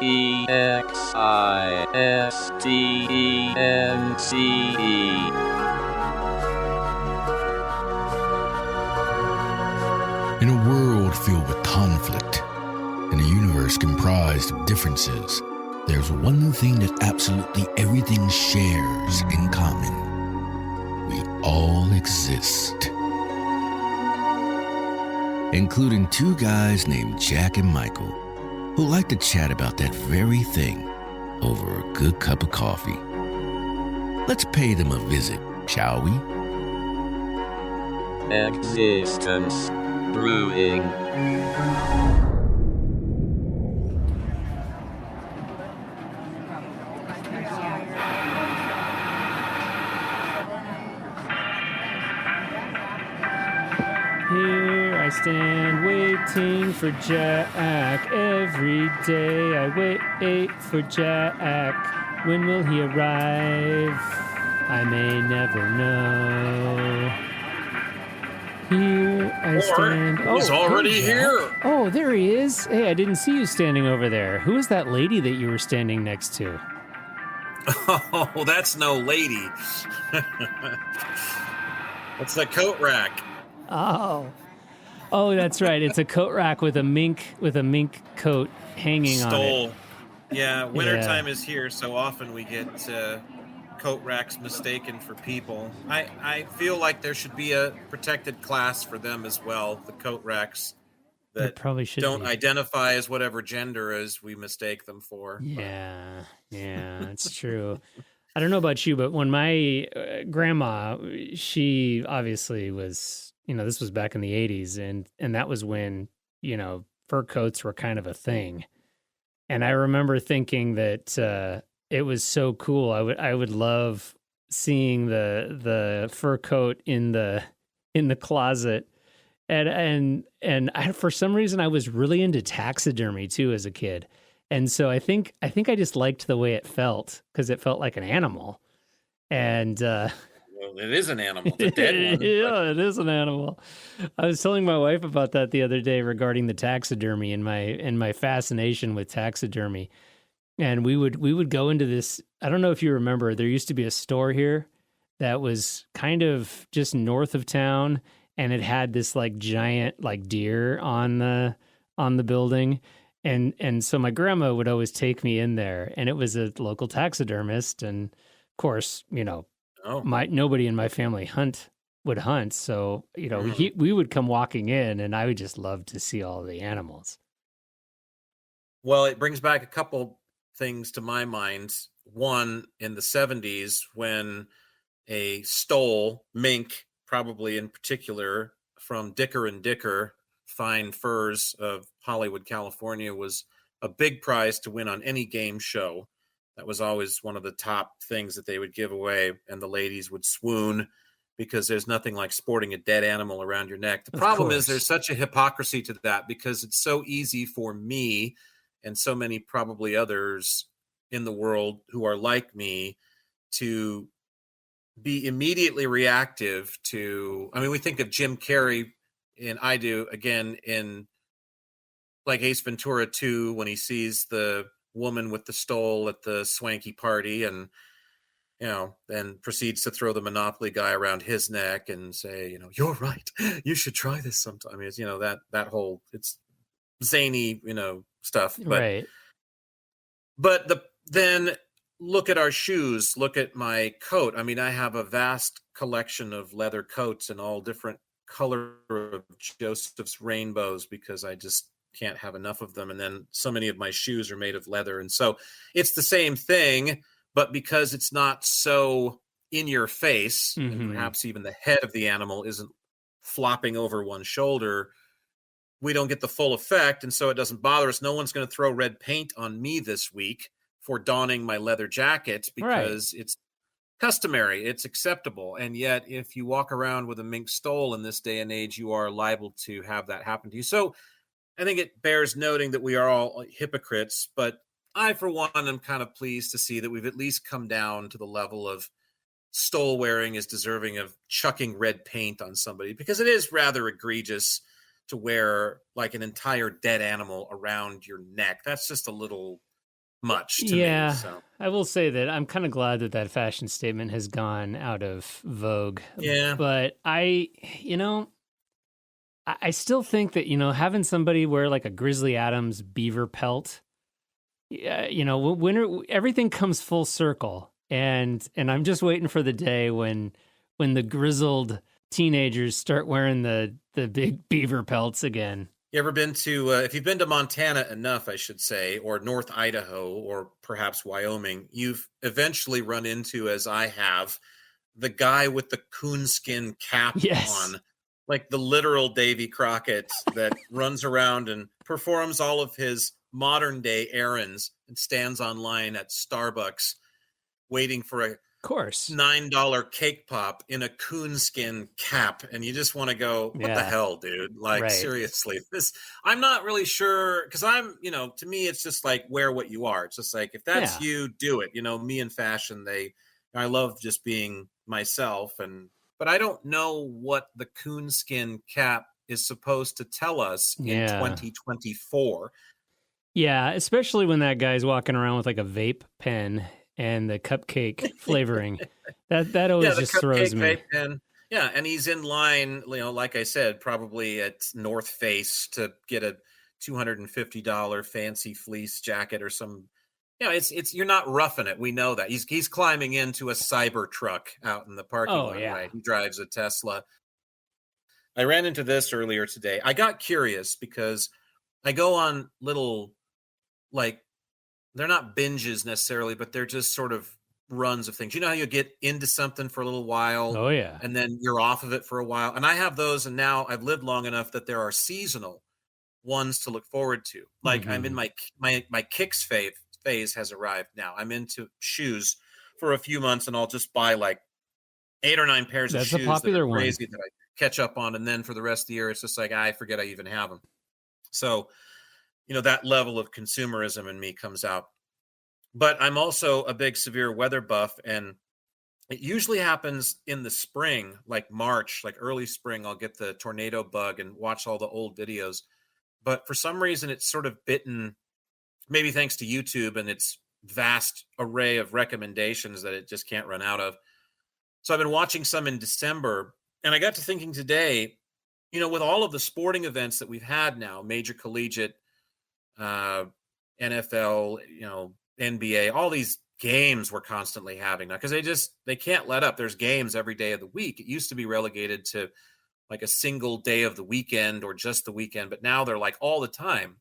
In a world filled with conflict, in a universe comprised of differences, there's one thing that absolutely everything shares in common. We all exist. Including two guys named Jack and Michael, who like to chat about that very thing over a good cup of coffee. Let's pay them a visit, shall we? Existence Brewing. Here I stand waiting for Jack. Every day I wait for Jack. When will he arrive? I may never know. Here I stand. He's already hey, here. Oh, there he is. Hey, I didn't see you standing over there. Who is that lady that you were standing next to? Oh, that's no lady. That's the coat rack. Oh, that's right. It's a coat rack with a mink coat hanging on it. Yeah, wintertime is here, so often we get coat racks mistaken for people. I feel like there should be a protected class for them as well, the coat racks that probably should don't be. Identify as whatever gender as we mistake them for. Yeah, it's true. I don't know about you, but when my grandma, she obviously was, this was back in the 80s, and that was when, fur coats were kind of a thing. And I remember thinking that it was so cool. I would love seeing the fur coat in the closet. And for some reason I was really into taxidermy too as a kid. And so I think I just liked the way it felt because it felt like an animal. And well, it is an animal. It's a dead one. Yeah, it is an animal. I was telling my wife about that the other day regarding the taxidermy and my fascination with taxidermy. And we would go into this. I don't know if you remember. There used to be a store here that was kind of just north of town, and it had this like giant like deer on the building. And so my grandma would always take me in there, and it was a local taxidermist. And of course, nobody in my family would hunt. So, we would come walking in, and I would just love to see all the animals. Well, it brings back a couple things to my mind. One, in the 70s, when a stole mink, probably in particular, from Dicker and Dicker, fine furs of Hollywood, California, was a big prize to win on any game show. That was always one of the top things that they would give away, and the ladies would swoon because there's nothing like sporting a dead animal around your neck. The problem is there's such a hypocrisy to that because it's so easy for me and so many probably others in the world who are like me to be immediately reactive to, we think of Jim Carrey, and I do again in like Ace Ventura 2 when he sees the woman with the stole at the swanky party and, then proceeds to throw the Monopoly guy around his neck and say, you're right, you should try this sometime. It's, that whole, it's zany, stuff. But, right. But then look at our shoes, look at my coat. I have a vast collection of leather coats in all different color of Joseph's rainbows because I just can't have enough of them. And then so many of my shoes are made of leather. And so it's the same thing, but because it's not so in your face, and perhaps even the head of the animal isn't flopping over one shoulder, we don't get the full effect. And so it doesn't bother us. No one's going to throw red paint on me this week for donning my leather jacket because it's customary, it's acceptable. And yet if you walk around with a mink stole in this day and age, you are liable to have that happen to you. So I think it bears noting that we are all hypocrites, but I, for one, am kind of pleased to see that we've at least come down to the level of stole wearing is deserving of chucking red paint on somebody, because it is rather egregious to wear like an entire dead animal around your neck. That's just a little much to me. Yeah, So I will say that I'm kind of glad that that fashion statement has gone out of vogue. yeah, But I still think that, having somebody wear like a Grizzly Adams beaver pelt, yeah, everything comes full circle. And I'm just waiting for the day when the grizzled teenagers start wearing the big beaver pelts again. you ever been to? If you've been to Montana enough, I should say, or North Idaho, or perhaps Wyoming, you've eventually run into, as I have, the guy with the coonskin cap Yes. on, like the literal Davy Crockett that runs around and performs all of his modern day errands and stands online at Starbucks waiting for a Of course. $9 cake pop in a coonskin cap. And you just want to go, what the Yeah. hell, dude? Like, Right. seriously, I'm not really sure, because to me, it's just like, wear what you are. It's just like, if that's Yeah. you, do it. Me and fashion, I love just being myself. But I don't know what the coonskin cap is supposed to tell us in Yeah. 2024. Yeah, especially when that guy's walking around with like a vape pen and the cupcake flavoring. That always the just throws cupcake me. vape pen. Yeah, and he's in line, like I said, probably at North Face to get a $250 fancy fleece jacket or some. It's you're not roughing it. We know that. He's climbing into a cyber truck out in the parking Oh, lot, yeah. right? He drives a Tesla. I ran into this earlier today. I got curious because I go on little, like, they're not binges necessarily, but they're just sort of runs of things. You know how you get into something for a little while Oh, yeah. and then you're off of it for a while? And I have those, and now I've lived long enough that there are seasonal ones to look forward to. Like, I'm in my kicks phase has arrived now. I'm into shoes for a few months, and I'll just buy like 8 or 9 pairs of That's a shoes popular that are one. crazy that I catch up on, and then for the rest of the year, it's just like, I forget I even have them. So, that level of consumerism in me comes out. But I'm also a big severe weather buff, and it usually happens in the spring, like March, like early spring. I'll get the tornado bug and watch all the old videos. But for some reason, it's sort of bitten, maybe thanks to YouTube and its vast array of recommendations that it just can't run out of. So I've been watching some in December, and I got to thinking today, with all of the sporting events that we've had now, major collegiate, NFL, NBA, all these games we're constantly having now, because they can't let up. There's games every day of the week. It used to be relegated to like a single day of the weekend or just the weekend, but now they're like all the time.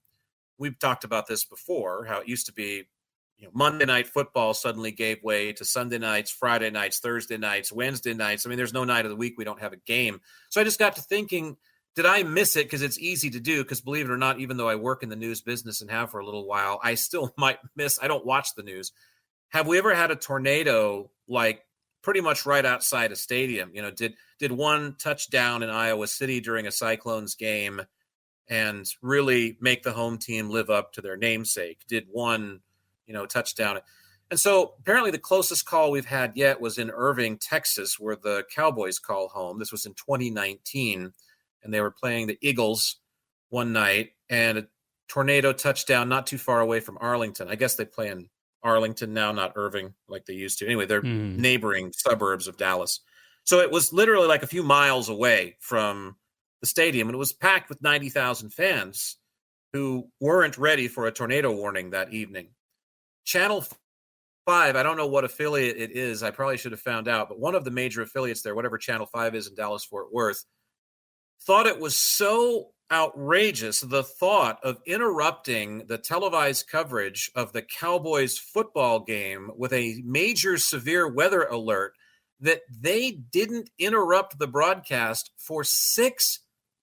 We've talked about this before, how it used to be, Monday night football suddenly gave way to Sunday nights, Friday nights, Thursday nights, Wednesday nights. I mean, there's no night of the week we don't have a game. So I just got to thinking, did I miss it? Because it's easy to do, because believe it or not, even though I work in the news business and have for a little while, I still might miss. I don't watch the news. Have we ever had a tornado like pretty much right outside a stadium? Did one touchdown in Iowa City during a Cyclones game and really make the home team live up to their namesake? Did one, touchdown? And so apparently the closest call we've had yet was in Irving, Texas, where the Cowboys call home. This was in 2019, and they were playing the Eagles one night, and a tornado touchdown not too far away from Arlington. I guess they play in Arlington now, not Irving like they used to. Anyway, they're neighboring suburbs of Dallas. So it was literally like a few miles away from the stadium, and it was packed with 90,000 fans who weren't ready for a tornado warning that evening. Channel 5, I don't know what affiliate it is. I probably should have found out, but one of the major affiliates there, whatever Channel 5 is in Dallas-Fort Worth, thought it was so outrageous, the thought of interrupting the televised coverage of the Cowboys football game with a major severe weather alert, that they didn't interrupt the broadcast for 6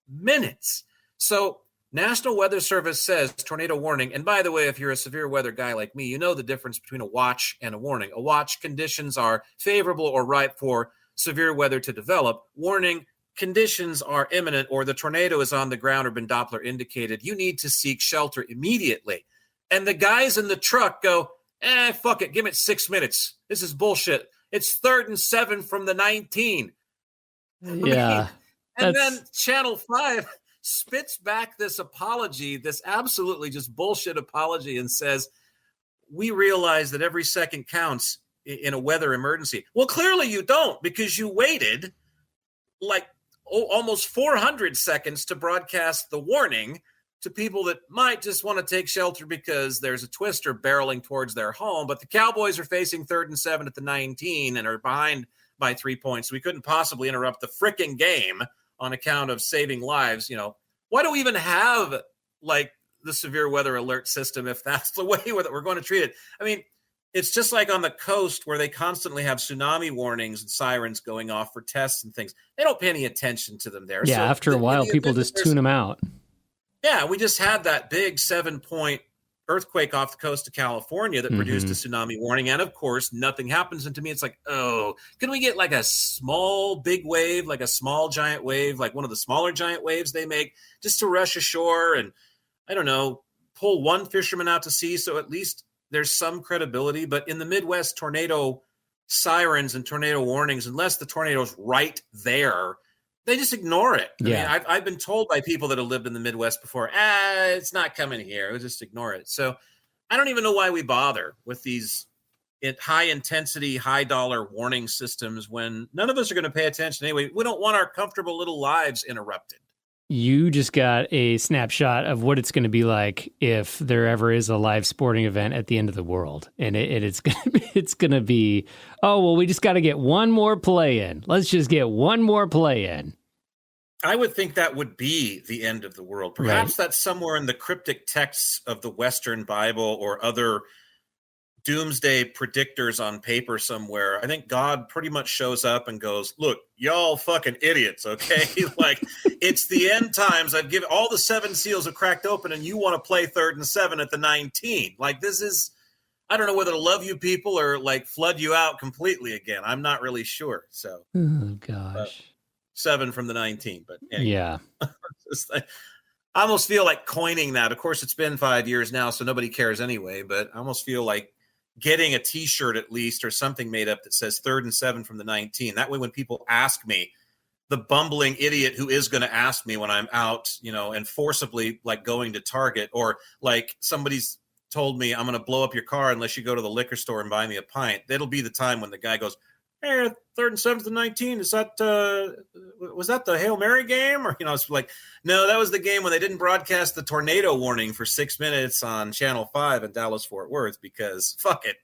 minutes. So National Weather Service says tornado warning. And by the way, if you're a severe weather guy like me, you know the difference between a watch and a warning. A watch, conditions are favorable or ripe for severe weather to develop. Warning, conditions are imminent, or the tornado is on the ground or been Doppler indicated. You need to seek shelter immediately. And the guys in the truck go, fuck it, give it 6 minutes. This is bullshit. It's 3rd and 7 from the 19. Yeah. And then Channel 5 spits back this apology, this absolutely just bullshit apology, and says, we realize that every second counts in a weather emergency. Well, clearly you don't, because you waited like almost 400 seconds to broadcast the warning to people that might just want to take shelter because there's a twister barreling towards their home. But the Cowboys are facing 3rd and 7 at the 19 and are behind by 3 points. So we couldn't possibly interrupt the frickin' game on account of saving lives. Why do we even have like the severe weather alert system if that's the way that we're going to treat it? I mean, it's just like on the coast where they constantly have tsunami warnings and sirens going off for tests and things. They don't pay any attention to them there. Yeah, so after a while, people just tune them out. Yeah, we just had that big 7-point earthquake off the coast of California that produced a tsunami warning. And of course, nothing happens. And to me, it's like, oh, can we get like a small big wave, like a small giant wave, like one of the smaller giant waves they make just to rush ashore and, I don't know, pull one fisherman out to sea so at least there's some credibility. But in the Midwest, tornado sirens and tornado warnings, unless the tornado's right there, they just ignore it. I mean, I've been told by people that have lived in the Midwest before, it's not coming here. We'll just ignore it. So I don't even know why we bother with these high intensity, high dollar warning systems when none of us are going to pay attention anyway. We don't want our comfortable little lives interrupted. You just got a snapshot of what it's going to be like if there ever is a live sporting event at the end of the world. And it's going to be, oh, well, we just got to get one more play in. Let's just get one more play in. I would think that would be the end of the world. Perhaps that's somewhere in the cryptic texts of the Western Bible or other doomsday predictors on paper somewhere. I think God pretty much shows up and goes, look, y'all fucking idiots, okay? Like, it's the end times. I've given all the 7 seals have cracked open and you want to play 3rd and 7 at the 19. Like, this is, I don't know whether to love you people or like flood you out completely again. I'm not really sure. So, oh gosh. 7 from the 19, but anyway. Yeah. I almost feel like coining that. Of course, it's been 5 years now, so nobody cares anyway, but I almost feel like getting a t-shirt at least or something made up that says 3rd and 7 from the 19. That way when people ask me, the bumbling idiot who is going to ask me when I'm out, and forcibly like going to Target, or like somebody's told me I'm going to blow up your car unless you go to the liquor store and buy me a pint. That'll be the time when the guy goes, hey, 3rd and 7 to 19. Is that, was that the Hail Mary game? Or, it's like, no, that was the game when they didn't broadcast the tornado warning for 6 minutes on Channel 5 in Dallas, Fort Worth, because fuck it.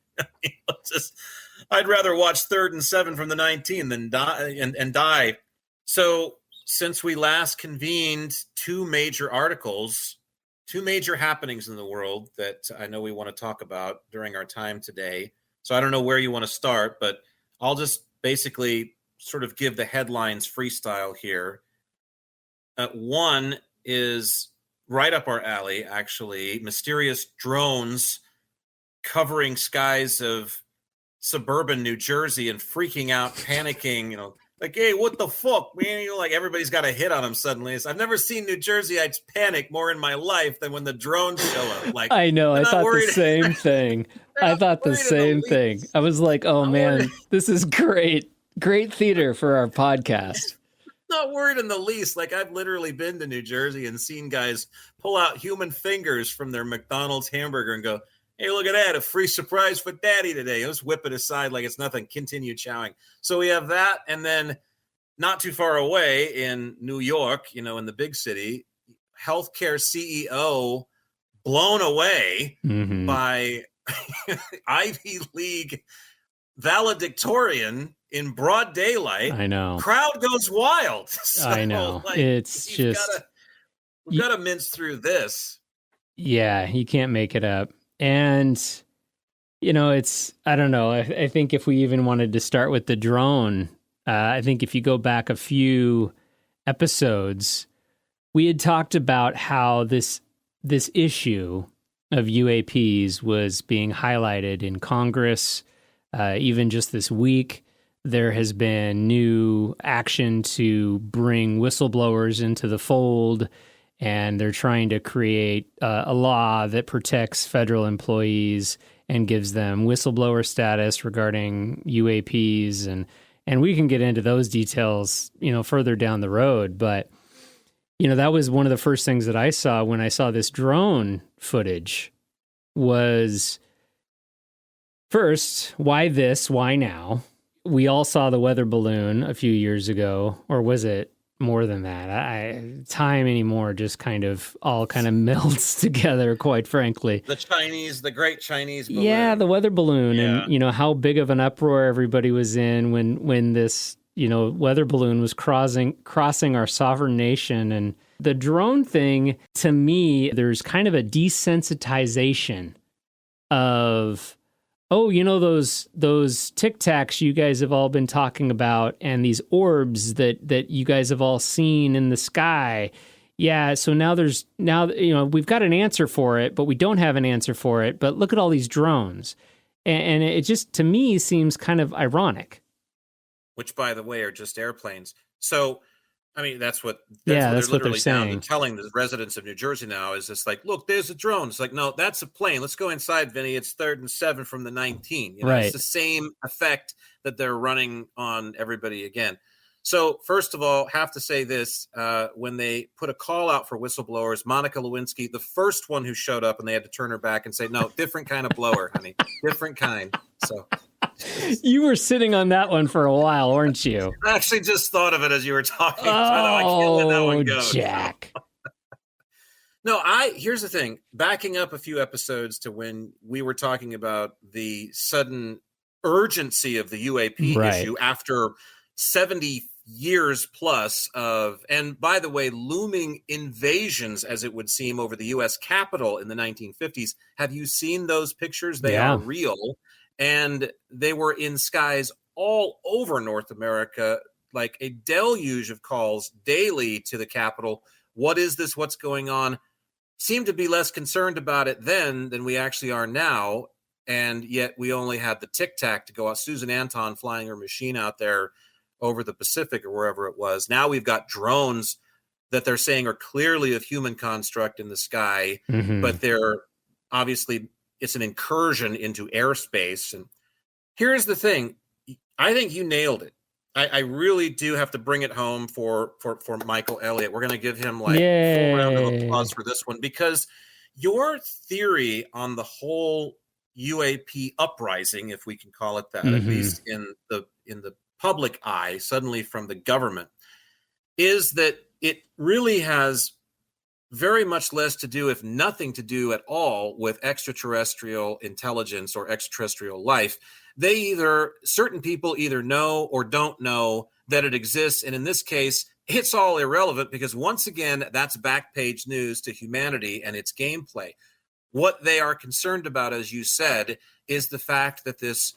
I'd rather watch 3rd and 7 from the 19 than die and die. So since we last convened, 2 major articles, 2 major happenings in the world that I know we want to talk about during our time today. So I don't know where you want to start, but I'll just basically sort of give the headlines freestyle here. One is right up our alley, actually. Mysterious drones covering skies of suburban New Jersey and freaking out, panicking, like, hey, what the fuck, man? Like everybody's got a hit on them suddenly. I've never seen New Jerseyites panic more in my life than when the drones show up. Like, I know, I thought the same thing. I thought the same thing. I was like, oh man, this is great. Great theater for our podcast. Not worried in the least. Like, I've literally been to New Jersey and seen guys pull out human fingers from their McDonald's hamburger and go, hey, look at that, a free surprise for daddy today. Let's whip it aside like it's nothing. Continue chowing. So we have that. And then not too far away in New York, in the big city, healthcare CEO blown away by Ivy League valedictorian in broad daylight. I know. Crowd goes wild. So, I know. Like, it's just... We've got to mince through this. Yeah, you can't make it up. And, it's, I don't know. I think if we even wanted to start with the drone, I think if you go back a few episodes, we had talked about how this issue of UAPs was being highlighted in Congress. Even just this week, there has been new action to bring whistleblowers into the fold, and they're trying to create a law that protects federal employees and gives them whistleblower status regarding UAPs. And we can get into those details, further down the road. But, that was one of the first things that I saw when I saw this drone footage was First, why this? Why now? We all saw the weather balloon a few years ago, or was it more than that? Time anymore just kind of melts together, quite frankly. The great Chinese balloon. Yeah, the weather balloon, Yeah. and how big of an uproar everybody was in when this weather balloon was crossing our sovereign nation. And the drone thing, to me, there's kind of a desensitization of, those Tic Tacs you guys have all been talking about, and these orbs that you guys have all seen in the sky. Yeah, so now we've got an answer for it, but we don't have an answer for it. But look at all these drones. And it just, to me, seems kind of ironic. Which, by the way, are just airplanes. So, I mean, that's what they're literally saying. Down to telling the residents of New Jersey now is just like, look, there's a drone. It's like, no, that's a plane. Let's go inside, Vinny. It's 3rd and 7 from the 19. Right. It's the same effect that they're running on everybody again. So, first of all, have to say this, when they put a call out for whistleblowers, Monica Lewinsky, the first one who showed up, and they had to turn her back and say, no, different kind of blower, honey, different kind. So you were sitting on that one for a while, weren't you? I actually just thought of it as you were talking. I can't let that one go. Jack. No, here's the thing. Backing up a few episodes to when we were talking about the sudden urgency of the UAP issue after 70 years plus of, and by the way, looming invasions, as it would seem, over the U.S. Capitol in the 1950s. Have you seen those pictures? They are real. And they were in skies all over North America, like a deluge of calls daily to the Capitol. What is this? What's going on? Seemed to be less concerned about it then than we actually are now. And yet we only had the Tic Tac to go out. Susan Anton flying her machine out there over the Pacific or wherever it was. Now we've got drones that they're saying are clearly of human construct in the sky, but they're obviously, it's an incursion into airspace. And here's the thing. I think you nailed it. I really do have to bring it home for Michael Elliott. We're going to give him full round of applause for this one, because your theory on the whole UAP uprising, if we can call it that, at least in the public eye, suddenly from the government, is that it really has very much less to do, if nothing to do at all, with extraterrestrial intelligence or extraterrestrial life. Certain people either know or don't know that it exists. And in this case, it's all irrelevant, because once again, that's back page news to humanity and its gameplay. What they are concerned about, as you said, is the fact that this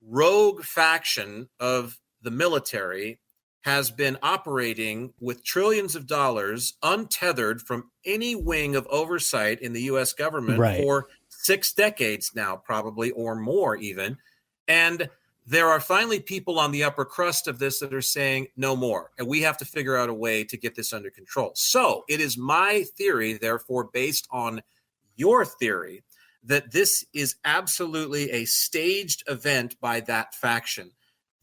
rogue faction of the military has been operating with trillions of dollars untethered from any wing of oversight in the U.S. government for 6 decades now, probably, or more even. And there are finally people on the upper crust of this that are saying no more. And we have to figure out a way to get this under control. So it is my theory, therefore, based on your theory, that this is absolutely a staged event by that faction.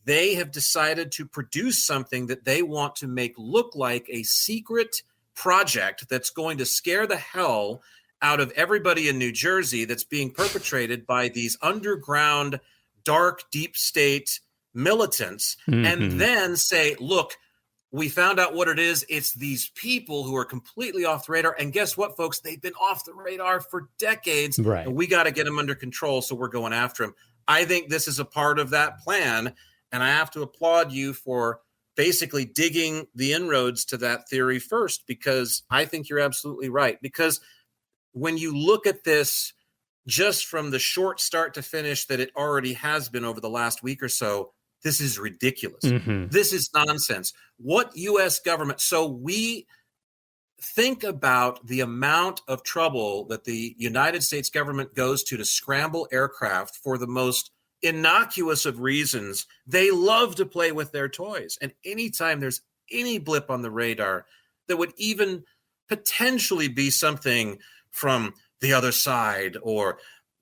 They have decided to produce something that they want to make look like a secret project that's going to scare the hell out of everybody in New Jersey, that's being perpetrated by these underground, dark, deep state militants, and then say, look, we found out what it is. It's these people who are completely off the radar. And guess what, folks? They've been off the radar for decades. And we got to get them under control, so we're going after them. I think this is a part of that plan. And I have to applaud you for basically digging the inroads to that theory first, because I think you're absolutely right. Because when you look at this just from the short start to finish that it already has been over the last week or so, this is ridiculous. This is nonsense. What U.S. government? So we think about the amount of trouble that the United States government goes to scramble aircraft for the most innocuous of reasons. They love to play with their toys. And anytime there's any blip on the radar that would even potentially be something from the other side, or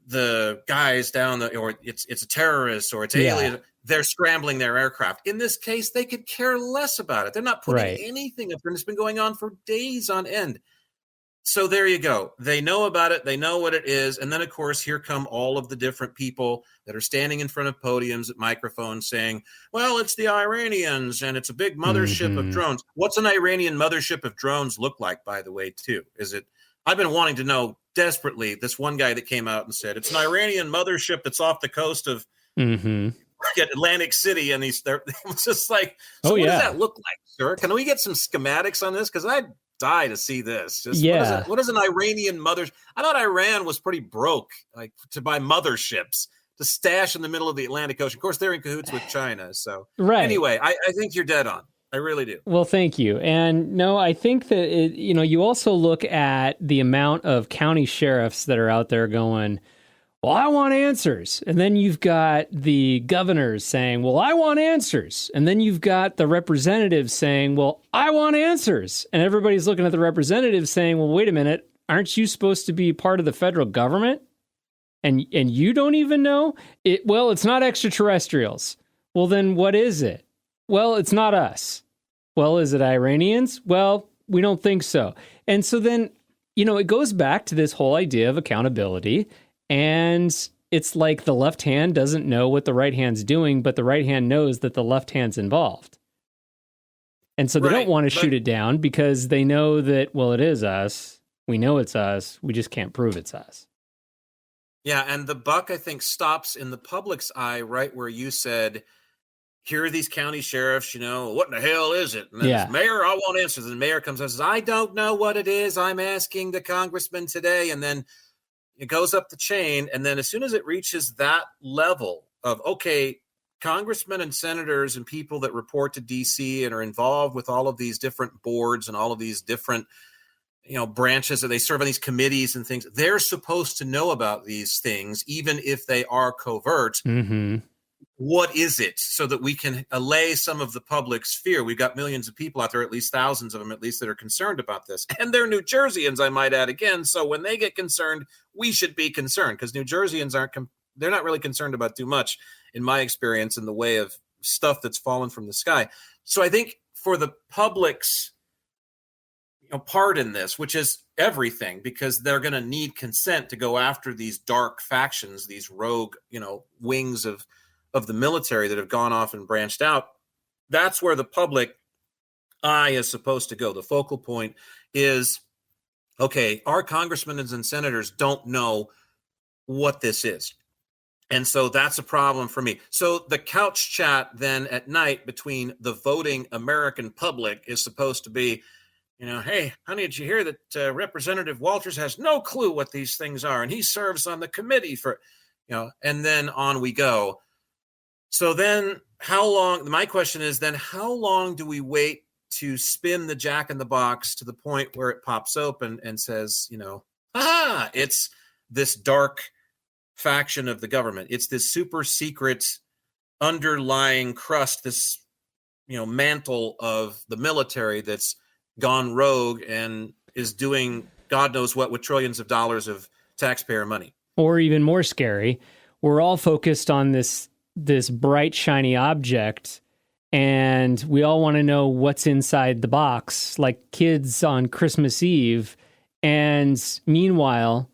the guys down the, or it's a terrorist, or it's alien, they're scrambling their aircraft. In this case, they could care less about it. They're not putting anything up there. It's been going on for days on end. So there you go. They know about it. They know what it is. And then, of course, here come all of the different people that are standing in front of podiums at microphones saying, well, it's the Iranians and it's a big mothership of drones. What's an Iranian mothership of drones look like, by the way, too? I've been wanting to know desperately. This one guy that came out and said, it's an Iranian mothership that's off the coast of Atlantic City. And it's just like, so what does that look like, sir? Can we get some schematics on this? Because I'd die to see this. What is an Iranian I thought Iran was pretty broke, like to buy motherships to stash in the middle of the Atlantic Ocean. Of course, they're in cahoots with China. So anyway, I think you're dead on. I really do. Well, thank you. And no, I think that you also look at the amount of county sheriffs that are out there going, well, I want answers. And then you've got the governors saying, well, I want answers. And then you've got the representatives saying, well, I want answers. And everybody's looking at the representatives saying, well, wait a minute, aren't you supposed to be part of the federal government? And you don't even know? Well, it's not extraterrestrials. Well, then what is it? Well, it's not us. Well, is it Iranians? Well, we don't think so. And so then, it goes back to this whole idea of accountability. And it's like the left hand doesn't know what the right hand's doing, but the right hand knows that the left hand's involved. And so they don't want to shoot it down because they know that, well, it is us. We know it's us. We just can't prove it's us. Yeah, and the buck, I think, stops in the public's eye right where you said, here are these county sheriffs, what in the hell is it? And then Mayor, I want answers. And the mayor comes and says, I don't know what it is. I'm asking the congressman today. And then it goes up the chain, and then as soon as it reaches that level of, okay, congressmen and senators and people that report to D.C. and are involved with all of these different boards and all of these different, branches that they serve on these committees and things, they're supposed to know about these things, even if they are covert. What is it so that we can allay some of the public's fear? We've got millions of people out there, at least thousands of them, at least, that are concerned about this. And they're New Jerseyans, I might add again. So when they get concerned, we should be concerned because New Jerseyans they're not really concerned about too much, in my experience, in the way of stuff that's fallen from the sky. So I think for the public's part in this, which is everything, because they're going to need consent to go after these dark factions, these rogue, wings of the military that have gone off and branched out. That's where the public eye is supposed to go. The focal point is, okay, our congressmen and senators don't know what this is. And so that's a problem for me. So the couch chat then at night between the voting American public is supposed to be, hey, honey, did you hear that Representative Walters has no clue what these things are, and he serves on the committee for, and then on we go. So then my question is then, how long do we wait to spin the jack in the box to the point where it pops open and says, it's this dark faction of the government. It's this super secret underlying crust, this, mantle of the military that's gone rogue and is doing God knows what with trillions of dollars of taxpayer money. Or even more scary, we're all focused on this bright, shiny object, and we all want to know what's inside the box, like kids on Christmas Eve. And meanwhile,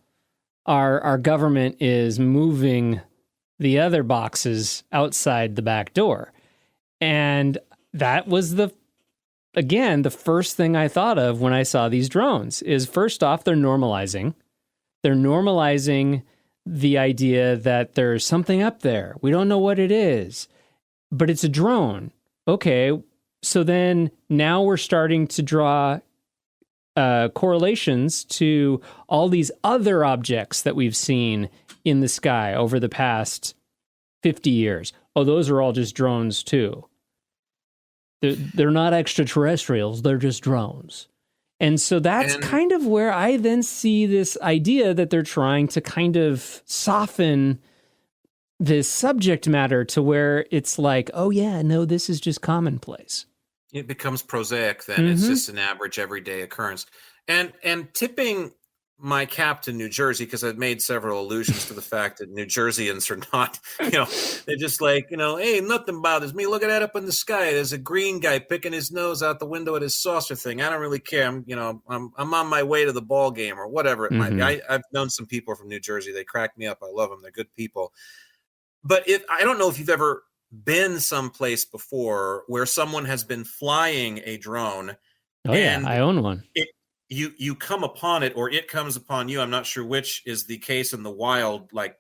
our government is moving the other boxes outside the back door. And that was the first thing I thought of when I saw these drones is, first off, they're normalizing. They're normalizing the idea that there's something up there. We don't know what it is, but it's a drone. Okay, so then now we're starting to draw correlations to all these other objects that we've seen in the sky over the past 50 years. Oh, those are all just drones too. They're not extraterrestrials, they're just drones. And so that's kind of where I then see this idea that they're trying to kind of soften this subject matter to where it's like, oh yeah, no, this is just commonplace. It becomes prosaic then. It's just an average everyday occurrence. And tipping my cap to New Jersey because I've made several allusions to the fact that New Jerseyans are not, they're just like, hey, nothing bothers me. Look at that up in the sky. There's a green guy picking his nose out the window at his saucer thing. I don't really care. I'm on my way to the ball game or whatever it might be. I've known some people from New Jersey. They crack me up. I love them. They're good people. But I don't know if you've ever been someplace before where someone has been flying a drone. Oh, yeah, I own one. You come upon it or it comes upon you. I'm not sure which is the case in the wild, like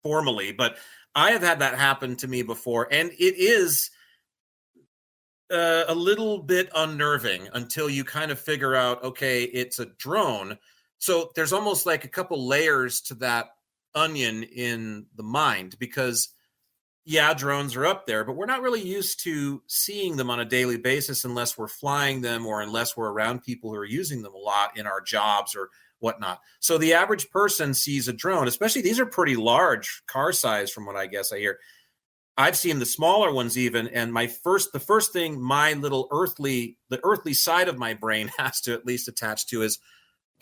formally, but I have had that happen to me before. And it is a little bit unnerving until you kind of figure out, okay, it's a drone. So there's almost like a couple layers to that onion in the mind because yeah, drones are up there, but we're not really used to seeing them on a daily basis unless we're flying them or unless we're around people who are using them a lot in our jobs or whatnot. So the average person sees a drone, especially these are pretty large car size from what I guess I hear. I've seen the smaller ones even, and the first thing the earthly side of my brain has to at least attach to is,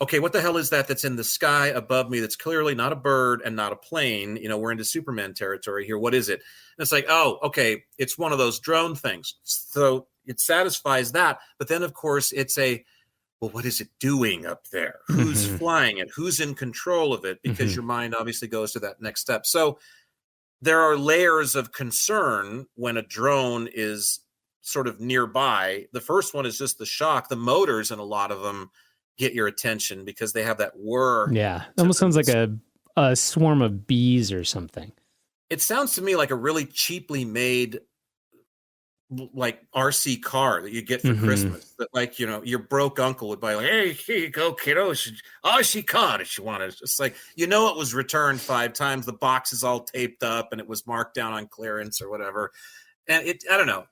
okay, what the hell is that that's in the sky above me that's clearly not a bird and not a plane? We're into Superman territory here. What is it? And it's like, oh, okay, it's one of those drone things. So it satisfies that. But then, of course, it's well, what is it doing up there? Who's flying it? Who's in control of it? Because your mind obviously goes to that next step. So there are layers of concern when a drone is sort of nearby. The first one is just the shock. The motors in a lot of them get your attention because they have that whir. Yeah, it almost sounds like a swarm of bees or something. It sounds to me like a really cheaply made like RC car that you get for Christmas that like, your broke uncle would buy like, hey, here you go, kiddo. RC car if you want it. It's just like, it was returned 5 times. The box is all taped up and it was marked down on clearance or whatever. And I don't know.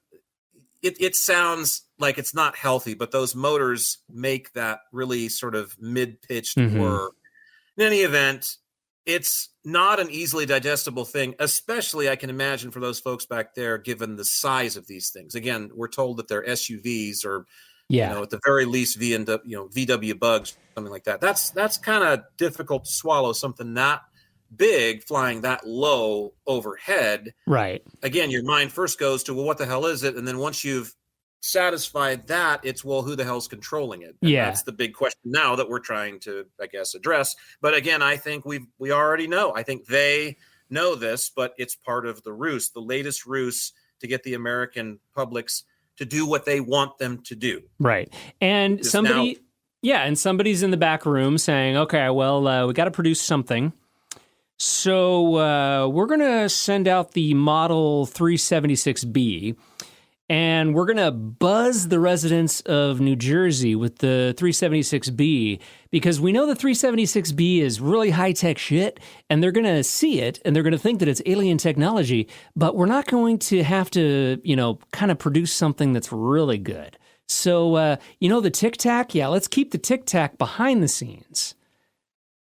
It sounds like it's not healthy, but those motors make that really sort of mid-pitched whir. In any event, it's not an easily digestible thing, especially I can imagine for those folks back there, given the size of these things. Again, we're told that they're SUVs or, at the very least VW bugs, something like that. That's kind of difficult to swallow, something that big flying that low overhead. Right. Again, your mind first goes to, well, what the hell is it? And then once you've satisfied that, it's, well, who the hell's controlling it? And that's the big question now that we're trying to, I guess, address. But again, I think we already know. I think they know this, but it's part of the ruse, the latest ruse to get the American publics to do what they want them to do. Right. And somebody's in the back room saying, okay, well, we got to produce something. So we're going to send out the Model 376B, and we're going to buzz the residents of New Jersey with the 376B because we know the 376B is really high-tech shit, and they're going to see it, and they're going to think that it's alien technology, but we're not going to have to, kind of produce something that's really good. So, the Tic Tac, let's keep the Tic Tac behind the scenes.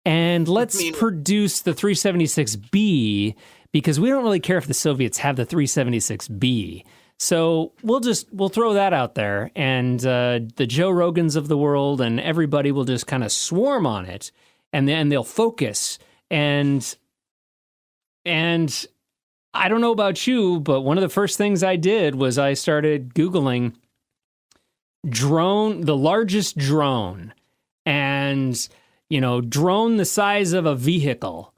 And let's produce the 376B because we don't really care if the Soviets have the 376B. So we'll throw that out there, and the Joe Rogans of the world and everybody will just kind of swarm on it, and then they'll focus. And I don't know about you, but one of the first things I did was I started Googling the largest drone, and drone the size of a vehicle,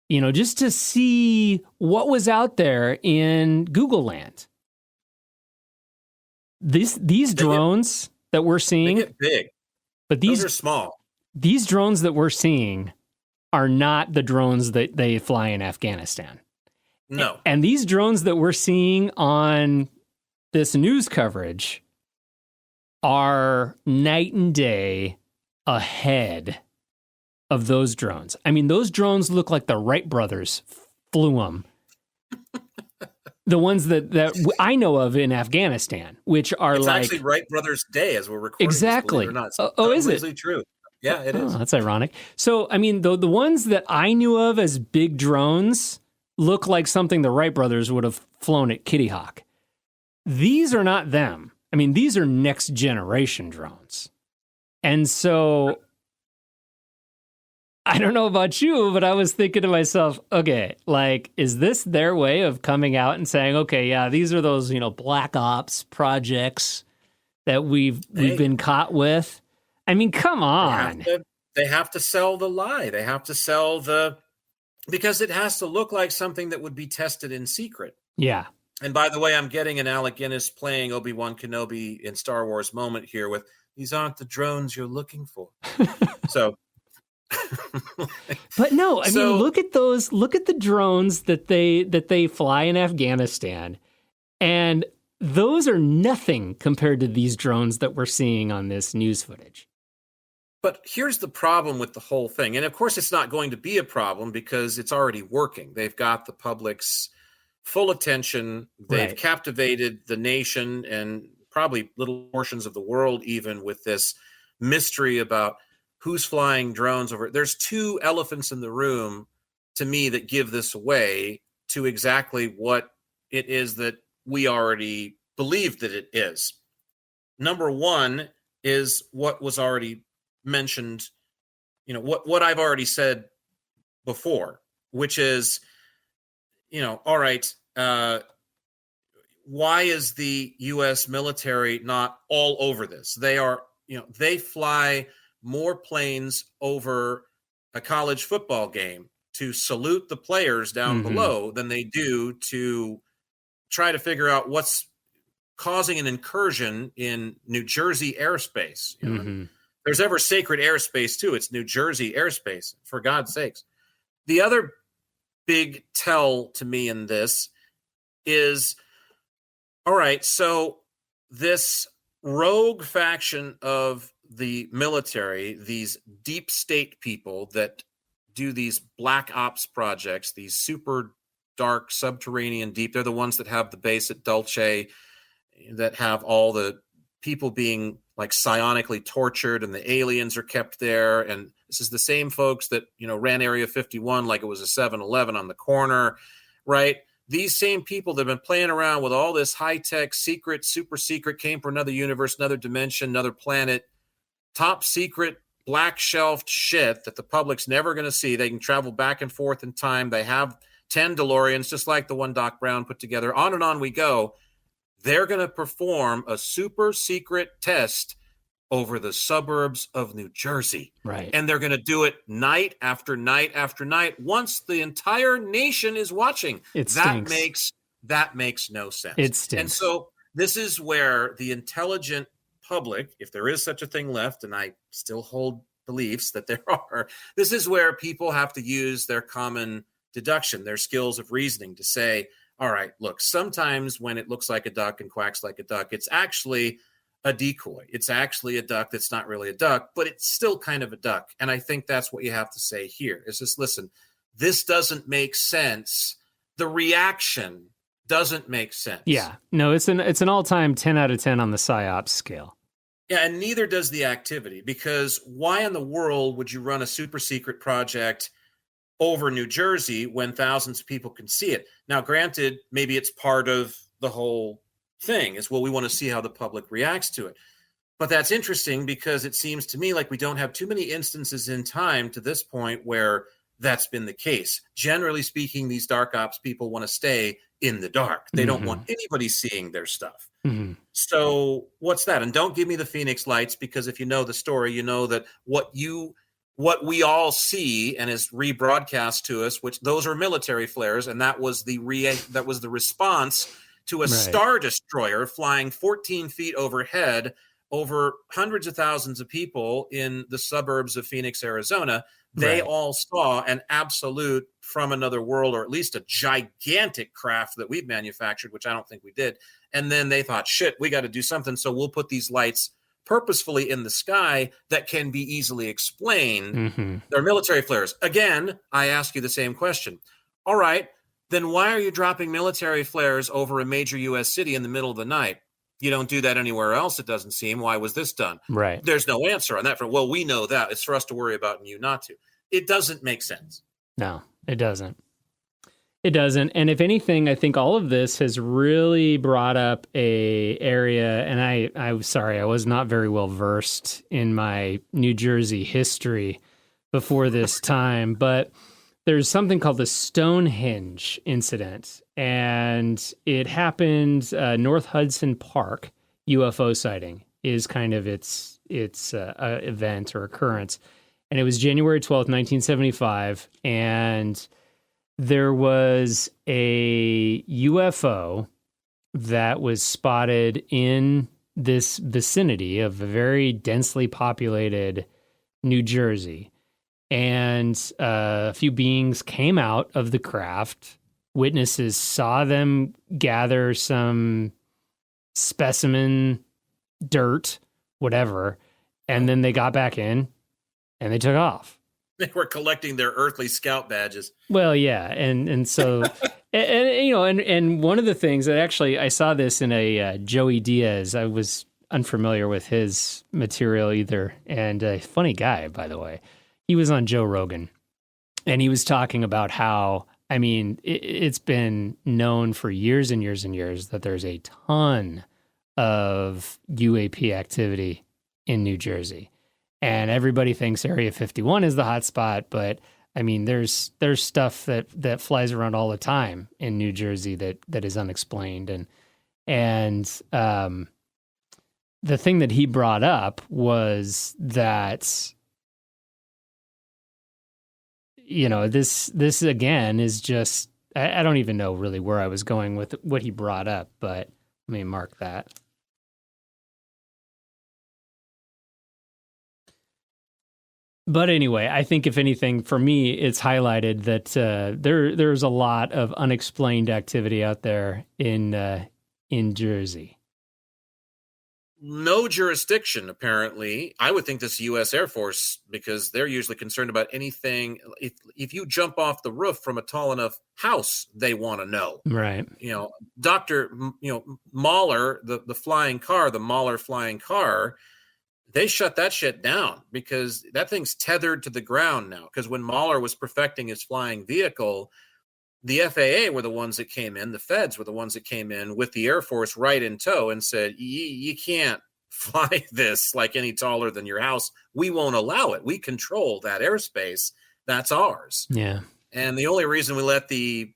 just to see what was out there in Google land. These drones that we're seeing, they get big, but those are small. These drones that we're seeing are not the drones that they fly in Afghanistan. No. And these drones that we're seeing on this news coverage are night and day ahead of those drones. I mean, those drones look like the Wright brothers flew them. The ones that I know of in Afghanistan, which are it's like... actually Wright Brothers Day as we're recording. Exactly. This, Is it? It's true. Yeah, it is. That's ironic. So, I mean, the ones that I knew of as big drones look like something the Wright brothers would have flown at Kitty Hawk. These are not them. I mean, these are next generation drones. And so I don't know about you, but I was thinking to myself, okay, like, is this their way of coming out and saying, okay, yeah, these are those, black ops projects that we've been caught with? I mean, come on. They have to sell the lie. They have to sell because it has to look like something that would be tested in secret. Yeah. And by the way, I'm getting an Alec Guinness playing Obi-Wan Kenobi in Star Wars moment here with, these aren't the drones you're looking for. So. But no, I mean, look at the drones that they fly in Afghanistan. And those are nothing compared to these drones that we're seeing on this news footage. But here's the problem with the whole thing. And of course, it's not going to be a problem because it's already working. They've got the public's full attention. They've captivated the nation and probably little portions of the world even with this mystery about who's flying drones over. There's two elephants in the room to me that give this away to exactly what it is that we already believe that it is. Number one is what was already mentioned, what I've already said before, which is, all right, why is the U.S. military not all over this? They fly more planes over a college football game to salute the players down below than they do to try to figure out what's causing an incursion in New Jersey airspace. There's ever sacred airspace too. It's New Jersey airspace, for God's sakes. The other big tell to me in this is, all right, so this rogue faction of the military, these deep state people that do these black ops projects, these super dark subterranean deep, they're the ones that have the base at Dulce, that have all the people being like psionically tortured and the aliens are kept there. And this is the same folks that, ran Area 51 like it was a 7-Eleven on the corner, right? These same people that have been playing around with all this high-tech, secret, super secret, came from another universe, another dimension, another planet, top secret, black shelved shit that the public's never going to see. They can travel back and forth in time. They have 10 DeLoreans, just like the one Doc Brown put together. On and on we go. They're going to perform a super secret test over the suburbs of New Jersey. Right. And they're going to do it night after night after night once the entire nation is watching. That makes no sense. It stinks. And so this is where the intelligent public, if there is such a thing left, and I still hold beliefs that there are, this is where people have to use their common deduction, their skills of reasoning to say, all right, look, sometimes when it looks like a duck and quacks like a duck, it's actually a decoy. It's actually a duck that's not really a duck, but it's still kind of a duck. And I think that's what you have to say here is just, listen, this doesn't make sense. The reaction doesn't make sense. Yeah, no, it's an all-time 10 out of 10 on the PSYOPs scale. Yeah, and neither does the activity, because why in the world would you run a super secret project over New Jersey when thousands of people can see it? Now, granted, maybe it's part of the whole thing is, well, we want to see how the public reacts to it. But that's interesting because it seems to me like we don't have too many instances in time to this point where that's been the case. Generally speaking, these dark ops people want to stay in the dark. They don't want anybody seeing their stuff. So what's that? And don't give me the Phoenix Lights, because if you know the story, you know that what we all see and is rebroadcast to us, which those are military flares, and that was the response to a Star Destroyer flying 14 feet overhead over hundreds of thousands of people in the suburbs of Phoenix, Arizona. They all saw an absolute from another world, or at least a gigantic craft that we've manufactured, which I don't think we did. And then they thought, shit, we got to do something. So we'll put these lights purposefully in the sky that can be easily explained. They're military flares. Again, I ask you the same question. All right, then why are you dropping military flares over a major U.S. city in the middle of the night? You don't do that anywhere else, it doesn't seem. Why was this done? Right. There's no answer on that front. Well, we know that. It's for us to worry about and you not to. It doesn't make sense. No, it doesn't. It doesn't. And if anything, I think all of this has really brought up a area, and I'm sorry, I was not very well versed in my New Jersey history, before this time, but there's something called the Stonehenge incident, and it happened North Hudson Park. UFO sighting is kind of its event or occurrence, and it was January 12th, 1975, and there was a UFO that was spotted in this vicinity of a very densely populated New Jersey. And a few beings came out of the craft. Witnesses saw them gather some specimen, dirt, whatever, and then they got back in and they took off. They were collecting their earthly scout badges. Well, yeah, and so, and one of the things that actually I saw this in a Joey Diaz. I was unfamiliar with his material either, and a funny guy, by the way. He was on Joe Rogan, and he was talking about how, I mean, it's been known for years and years and years that there's a ton of UAP activity in New Jersey. And everybody thinks Area 51 is the hot spot, but I mean, there's stuff that flies around all the time in New Jersey that is unexplained. And the thing that he brought up was that, you know, this again is just, I don't even know really where I was going with what he brought up, but let me mark that. But anyway, I think if anything, for me, it's highlighted that there's a lot of unexplained activity out there in Jersey. No jurisdiction, apparently. I would think this U.S. Air Force, because they're usually concerned about anything. If you jump off the roof from a tall enough house, they want to know. Right. You know, Mahler, the flying car, the Mahler flying car, they shut that shit down because that thing's tethered to the ground now. Because when Mahler was perfecting his flying vehicle, the FAA were the ones that came in, the feds were the ones that came in with the Air Force right in tow and said, you can't fly this like any taller than your house. We won't allow it. We control that airspace. That's ours. Yeah. And the only reason we let the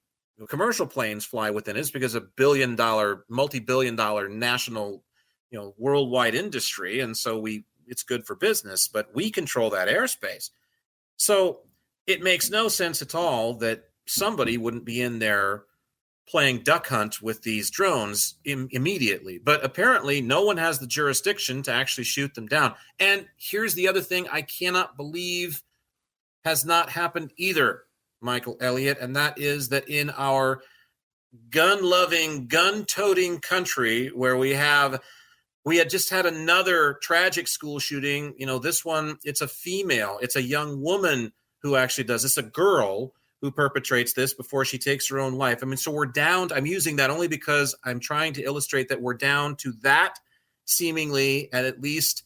commercial planes fly within it is because of multi-billion-dollar national, worldwide industry. And so it's good for business, but we control that airspace. So it makes no sense at all that somebody wouldn't be in there playing duck hunt with these drones immediately. But apparently no one has the jurisdiction to actually shoot them down. And here's the other thing I cannot believe has not happened either, Michael Elliott, and that is that in our gun-loving, gun-toting country where we had just had another tragic school shooting. This one, it's a female. It's a young woman who actually does this, a girl who perpetrates this before she takes her own life. I mean, so we're down. I'm using that only because I'm trying to illustrate that we're down to that seemingly at least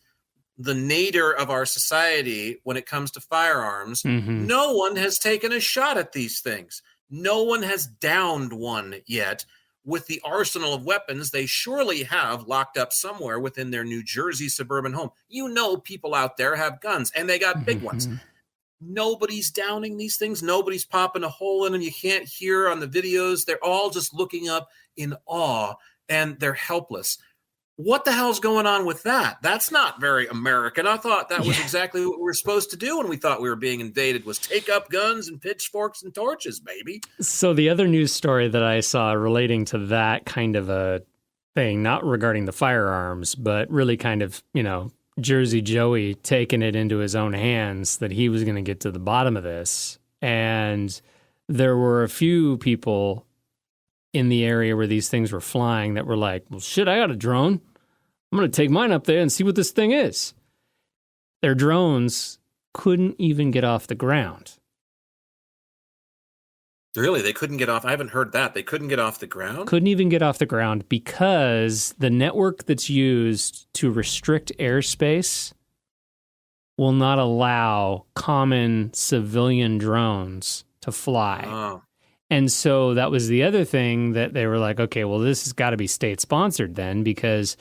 the nadir of our society when it comes to firearms. Mm-hmm. No one has taken a shot at these things. No one has downed one yet. With the arsenal of weapons they surely have locked up somewhere within their New Jersey suburban home. People out there have guns, and they got big ones. Nobody's downing these things. Nobody's popping a hole in them. You can't hear on the videos. They're all just looking up in awe, and they're helpless. What the hell's going on with that? That's not very American. I thought that was exactly what we were supposed to do when we thought we were being invaded, was take up guns and pitchforks and torches, baby. So the other news story that I saw relating to that kind of a thing, not regarding the firearms, but really kind of, Jersey Joey taking it into his own hands, that he was going to get to the bottom of this. And there were a few people in the area where these things were flying that were like, well, shit, I got a drone. I'm going to take mine up there and see what this thing is. Their drones couldn't even get off the ground. Really? They couldn't get off? I haven't heard that. They couldn't get off the ground? Couldn't even get off the ground because the network that's used to restrict airspace will not allow common civilian drones to fly. Oh. And so that was the other thing that they were like, okay, well, this has got to be state-sponsored then, because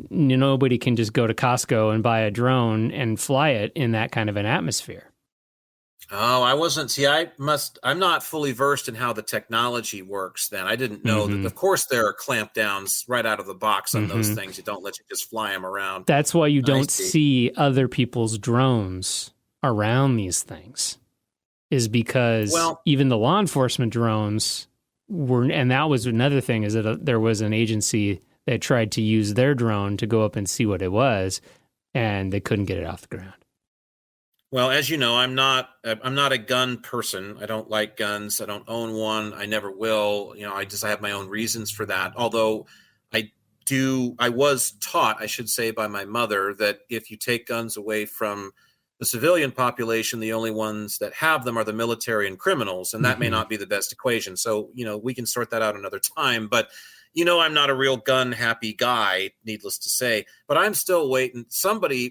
nobody can just go to Costco and buy a drone and fly it in that kind of an atmosphere. Oh, I wasn't. See, I'm not fully versed in how the technology works then. I didn't know that. Of course, there are clamp downs right out of the box on those things. You don't let you just fly them around. That's why you I don't see. see other people's drones around these things, is because Well, even the law enforcement drones were, and that was another thing, is that there was an agency that tried to use their drone to go up and see what it was, and they couldn't get it off the ground. well, as you know, I'm not a gun person. I don't like guns. I don't own one. I never will. I have my own reasons for that. Although I was taught, I should say, by my mother that if you take guns away from the civilian population, the only ones that have them are the military and criminals, and that may not be the best equation. So, we can sort that out another time. But I'm not a real gun happy guy, needless to say, but I'm still waiting.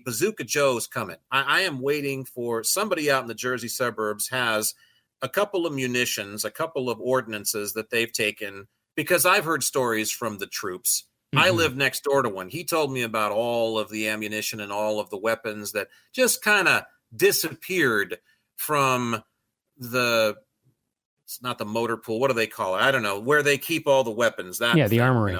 Bazooka Joe's coming. I am waiting for somebody out in the Jersey suburbs has a couple of munitions, a couple of ordinances that they've taken, because I've heard stories from the troops. I live next door to one. He told me about all of the ammunition and all of the weapons that just kind of disappeared from it's not the motor pool. What do they call it? I don't know, where they keep all the weapons. The armory.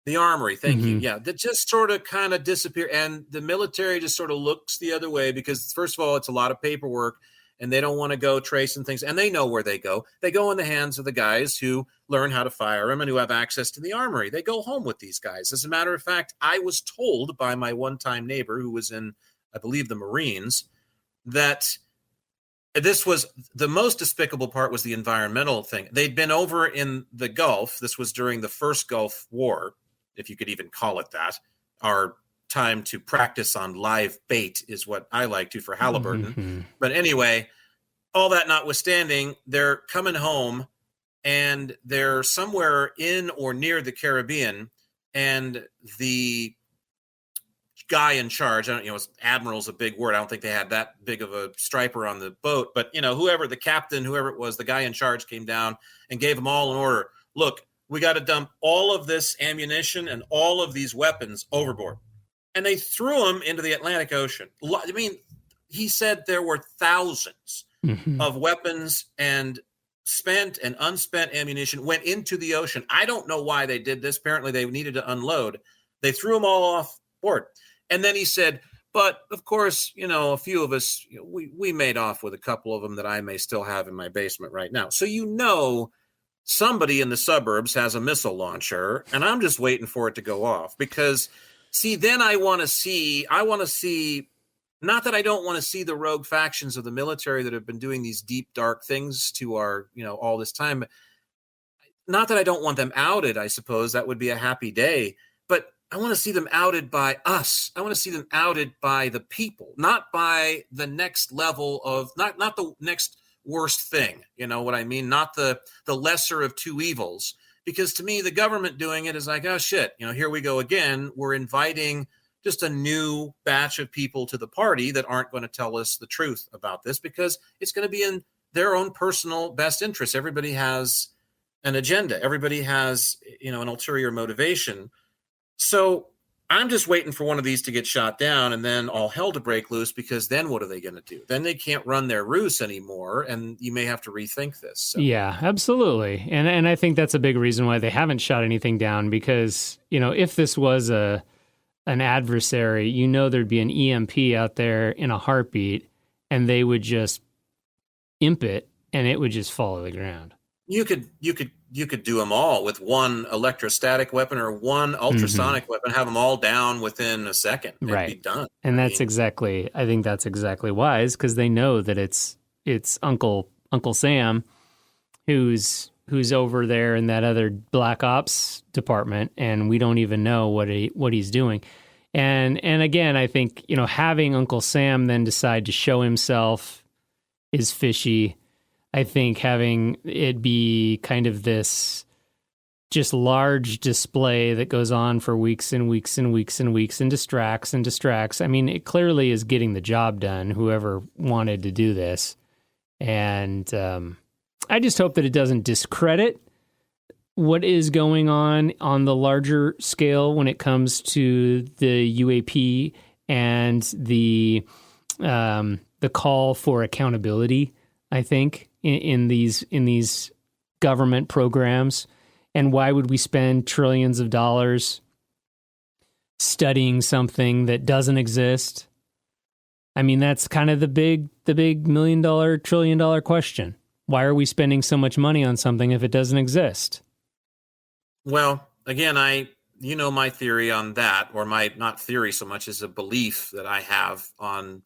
The armory. Thank you. Yeah. That just sort of kind of disappear. And the military just sort of looks the other way because, first of all, it's a lot of paperwork and they don't want to go tracing things. And they know where they go. They go in the hands of the guys who learn how to fire them and who have access to the armory. They go home with these guys. As a matter of fact, I was told by my one-time neighbor who was in, I believe, the Marines, that this was the most despicable part was the environmental thing. They'd been over in the Gulf. This was during the first Gulf War, if you could even call it that. Our time to practice on live bait is what I like to for Halliburton. But anyway, all that notwithstanding, they're coming home and they're somewhere in or near the Caribbean, and the guy in charge, admiral's a big word. I don't think they had that big of a striper on the boat, but the captain, whoever it was, the guy in charge came down and gave them all an order. Look, we got to dump all of this ammunition and all of these weapons overboard. And they threw them into the Atlantic Ocean. I mean, he said there were thousands of weapons and spent and unspent ammunition went into the ocean. I don't know why they did this. Apparently they needed to unload. They threw them all off board. And then he said, but of course, a few of us, we made off with a couple of them that I may still have in my basement right now. So, somebody in the suburbs has a missile launcher, and I'm just waiting for it to go off because, see, then I want to see, not that I don't want to see the rogue factions of the military that have been doing these deep, dark things to our, all this time. Not that I don't want them outed, I suppose that would be a happy day, but I want to see them outed by us. I want to see them outed by the people, not by the next level of, not the next worst thing. You know what I mean? Not the lesser of two evils. Because to me, the government doing it is like, oh shit, here we go again. We're inviting just a new batch of people to the party that aren't going to tell us the truth about this because it's going to be in their own personal best interest. Everybody has an agenda. Everybody has, an ulterior motivation. So I'm just waiting for one of these to get shot down and then all hell to break loose, because then what are they going to do? Then they can't run their ruse anymore, and you may have to rethink this. So. Yeah, absolutely. And I think that's a big reason why they haven't shot anything down, because, if this was an adversary, there'd be an EMP out there in a heartbeat, and they would just imp it, and it would just fall to the ground. You could do them all with one electrostatic weapon or one ultrasonic weapon, have them all down within a second. It'd be done. And I think that's exactly wise, because they know that it's Uncle Sam who's over there in that other black ops department, and we don't even know what he's doing. And again, I think, having Uncle Sam then decide to show himself is fishy. I think having it be kind of this just large display that goes on for weeks and weeks and weeks and weeks and distracts. I mean, it clearly is getting the job done, whoever wanted to do this. And I just hope that it doesn't discredit what is going on the larger scale when it comes to the UAP and the call for accountability I think, in these government programs. And why would we spend trillions of dollars studying something that doesn't exist? I mean, that's kind of the big $1 million, $1 trillion question. Why are we spending so much money on something if it doesn't exist? Well, again, my theory on that, or my, not theory so much as a belief that I have on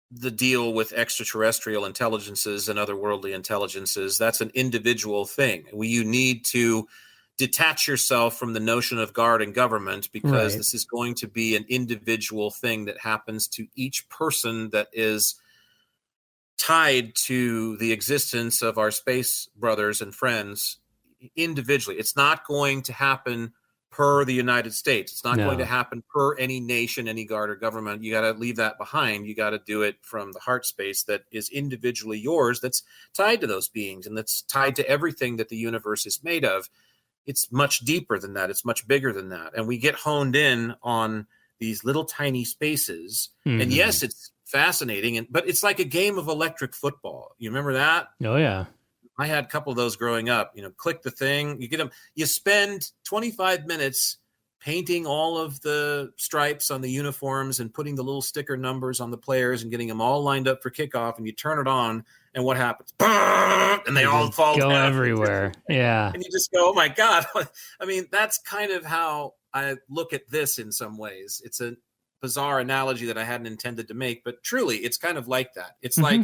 the deal with extraterrestrial intelligences and otherworldly intelligences. That's an individual thing. You need to detach yourself from the notion of God and government, because Right. this is going to be an individual thing that happens to each person that is tied to the existence of our space brothers and friends individually. It's not going to happen per the United States. It's not going to happen per any nation, any guard or government. You got to leave that behind. You got to do it from the heart space that is individually yours, that's tied to those beings and that's tied to everything that the universe is made of. It's much deeper than that. It's much bigger than that. And we get honed in on these little tiny spaces. Mm-hmm. And yes, it's fascinating, but it's like a game of electric football. You remember that? Oh, yeah. I had a couple of those growing up. Click the thing, you get them. You spend 25 minutes painting all of the stripes on the uniforms and putting the little sticker numbers on the players and getting them all lined up for kickoff. And you turn it on, and what happens? And they all fall go down everywhere. Yeah. And you just go, oh my God. I mean, that's kind of how I look at this in some ways. It's a bizarre analogy that I hadn't intended to make, but truly, it's kind of like that. It's like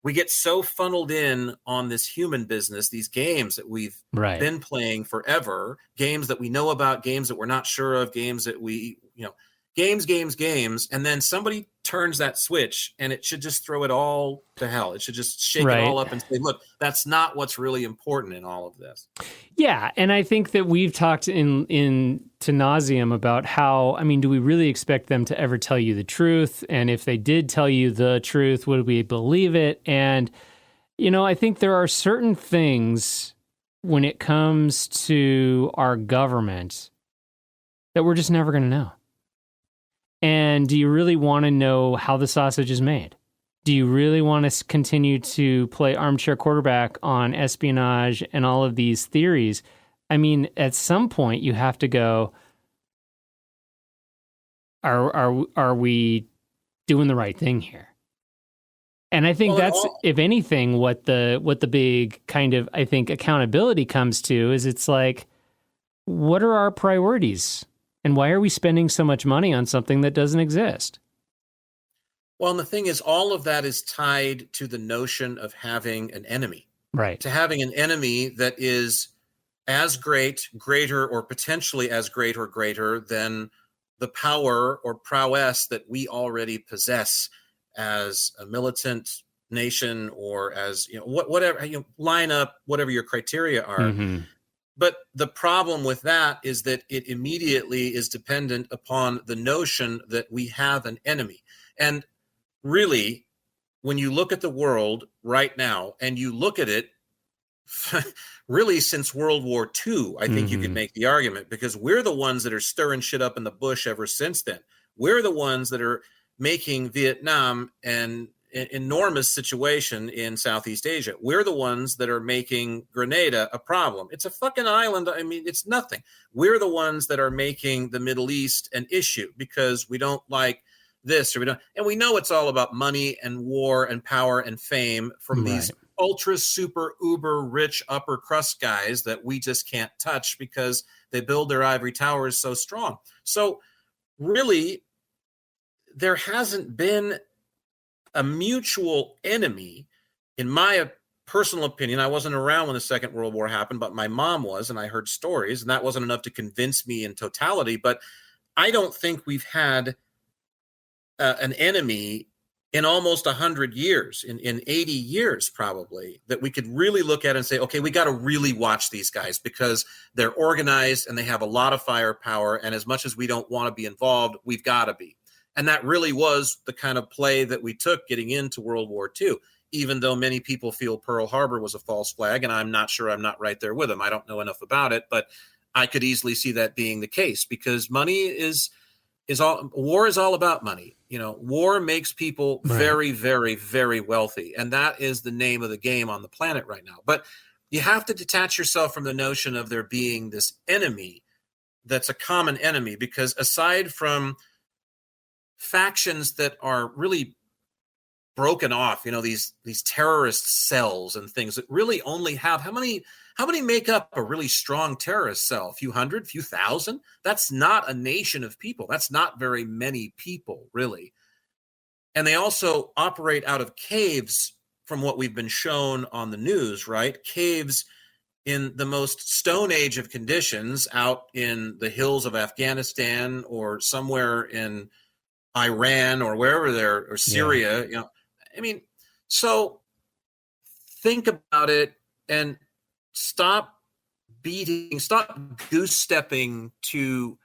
we get so funneled in on this human business, these games that we've been playing forever, games that we know about, games that we're not sure of, games that we, games. And then somebody turns that switch and it should just throw it all to hell. It should just shake it all up and say, look, that's not what's really important in all of this. Yeah. And I think that we've talked in to nauseum about how, do we really expect them to ever tell you the truth? And if they did tell you the truth, would we believe it? And, I think there are certain things when it comes to our government that we're just never going to know. And do you really want to know how the sausage is made? Do you really want to continue to play armchair quarterback on espionage and all of these theories? At some point you have to go, are we doing the right thing here? And I think that's, if anything, what the big kind of, I think, accountability comes to is it's like, what are our priorities? And why are we spending so much money on something that doesn't exist? Well, and the thing is, all of that is tied to the notion of having an enemy. Right. To having an enemy that is as great, greater, or potentially as great or greater than the power or prowess that we already possess as a militant nation, or as, whatever, line up whatever your criteria are. Mm-hmm. But the problem with that is that it immediately is dependent upon the notion that we have an enemy. And really, when you look at the world right now, and you look at it really since World War II, I think you could make the argument, because we're the ones that are stirring shit up in the bush ever since then. We're the ones that are making Vietnam an enormous situation in Southeast Asia. We're the ones that are making Grenada a problem. It's a fucking island. It's nothing. We're the ones that are making the Middle East an issue because we don't like this, or we don't. And we know it's all about money and war and power and fame from these ultra super uber rich upper crust guys that we just can't touch because they build their ivory towers so strong. So really, there hasn't been a mutual enemy, in my personal opinion. I wasn't around when the Second World War happened, but my mom was, and I heard stories, and that wasn't enough to convince me in totality. But I don't think we've had an enemy in almost 100 years, in 80 years probably, that we could really look at and say, okay, we got to really watch these guys because they're organized and they have a lot of firepower. And as much as we don't want to be involved, we've got to be. And that really was the kind of play that we took getting into World War II, even though many people feel Pearl Harbor was a false flag. And I'm not sure, I'm not right there with them. I don't know enough about it, but I could easily see that being the case because money is war is all about money. War makes people Right. very, very, very wealthy. And that is the name of the game on the planet right now. But you have to detach yourself from the notion of there being this enemy that's a common enemy, because aside from factions that are really broken off, these terrorist cells and things that really only have how many make up a really strong terrorist cell? A few hundred, few thousand? That's not a nation of people. That's not very many people, really. And they also operate out of caves, from what we've been shown on the news, right? Caves in the most Stone Age of conditions, out in the hills of Afghanistan or somewhere in Iran or wherever they're, or Syria, so think about it and stop goose stepping to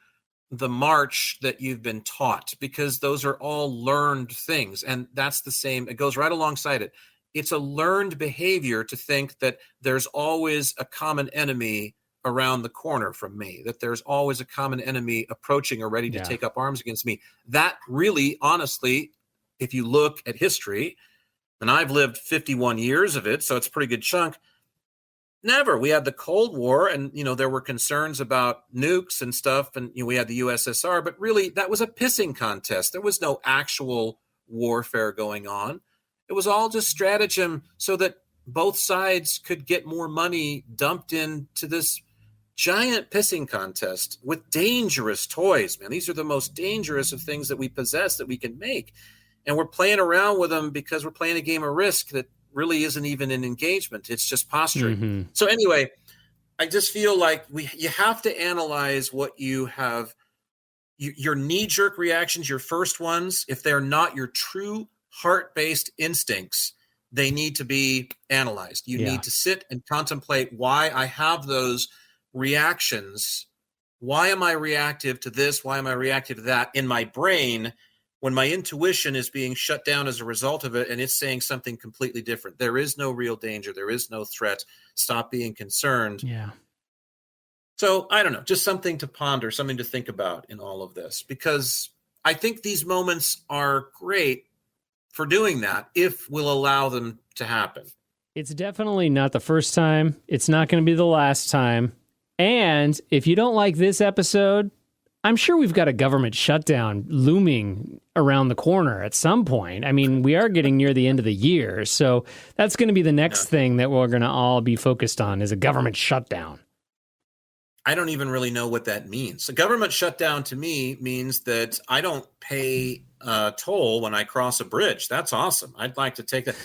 the march that you've been taught, because those are all learned things. And that's the same. It goes right alongside it. It's a learned behavior to think that there's always a common enemy around the corner from me, that there's always a common enemy approaching or ready to take up arms against me. That really, honestly, if you look at history, and I've lived 51 years of it, so it's a pretty good chunk. Never. We had the Cold War, and there were concerns about nukes and stuff, and we had the USSR, but really that was a pissing contest. There was no actual warfare going on. It was all just stratagem so that both sides could get more money dumped into this giant pissing contest with dangerous toys, man. These are the most dangerous of things that we possess that we can make. And we're playing around with them because we're playing a game of Risk that really isn't even an engagement. It's just posturing. Mm-hmm. So anyway, I just feel like you have to analyze what you have, your knee-jerk reactions, your first ones. If they're not your true heart-based instincts, they need to be analyzed. You need to sit and contemplate why I have those reactions. Why am I reactive to this? Why am I reactive to that in my brain, when my intuition is being shut down as a result of it, and it's saying something completely different? There is no real danger. There is no threat. Stop being concerned. Yeah. So I don't know, just something to ponder, something to think about in all of this, because I think these moments are great for doing that if we'll allow them to happen. It's definitely not the first time. It's not going to be the last time. And if you don't like this episode, I'm sure we've got a government shutdown looming around the corner at some point. I mean, we are getting near the end of the year, so that's going to be the next thing that we're going to all be focused on, is a government shutdown. I don't even really know what that means. A government shutdown to me means that I don't pay a toll when I cross a bridge. That's awesome. I'd like to take that.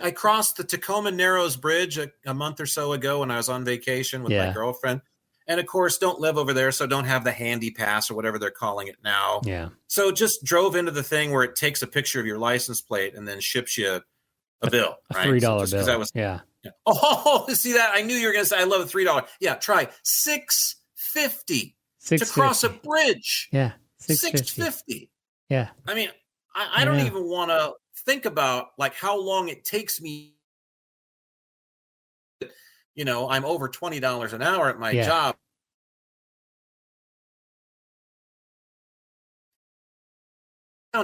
I crossed the Tacoma Narrows Bridge a month or so ago when I was on vacation with my girlfriend. And of course, don't live over there, so don't have the handy pass or whatever they're calling it now. Yeah. So just drove into the thing where it takes a picture of your license plate and then ships you a bill. A right? $3 so bill. That was, yeah. Oh, see that? I knew you were going to say I love a $3. Yeah, try $6.50 to cross a bridge. Yeah, $6.50. Yeah. I mean, I don't even want to think about like how long it takes me. I'm over $20 an hour at my job.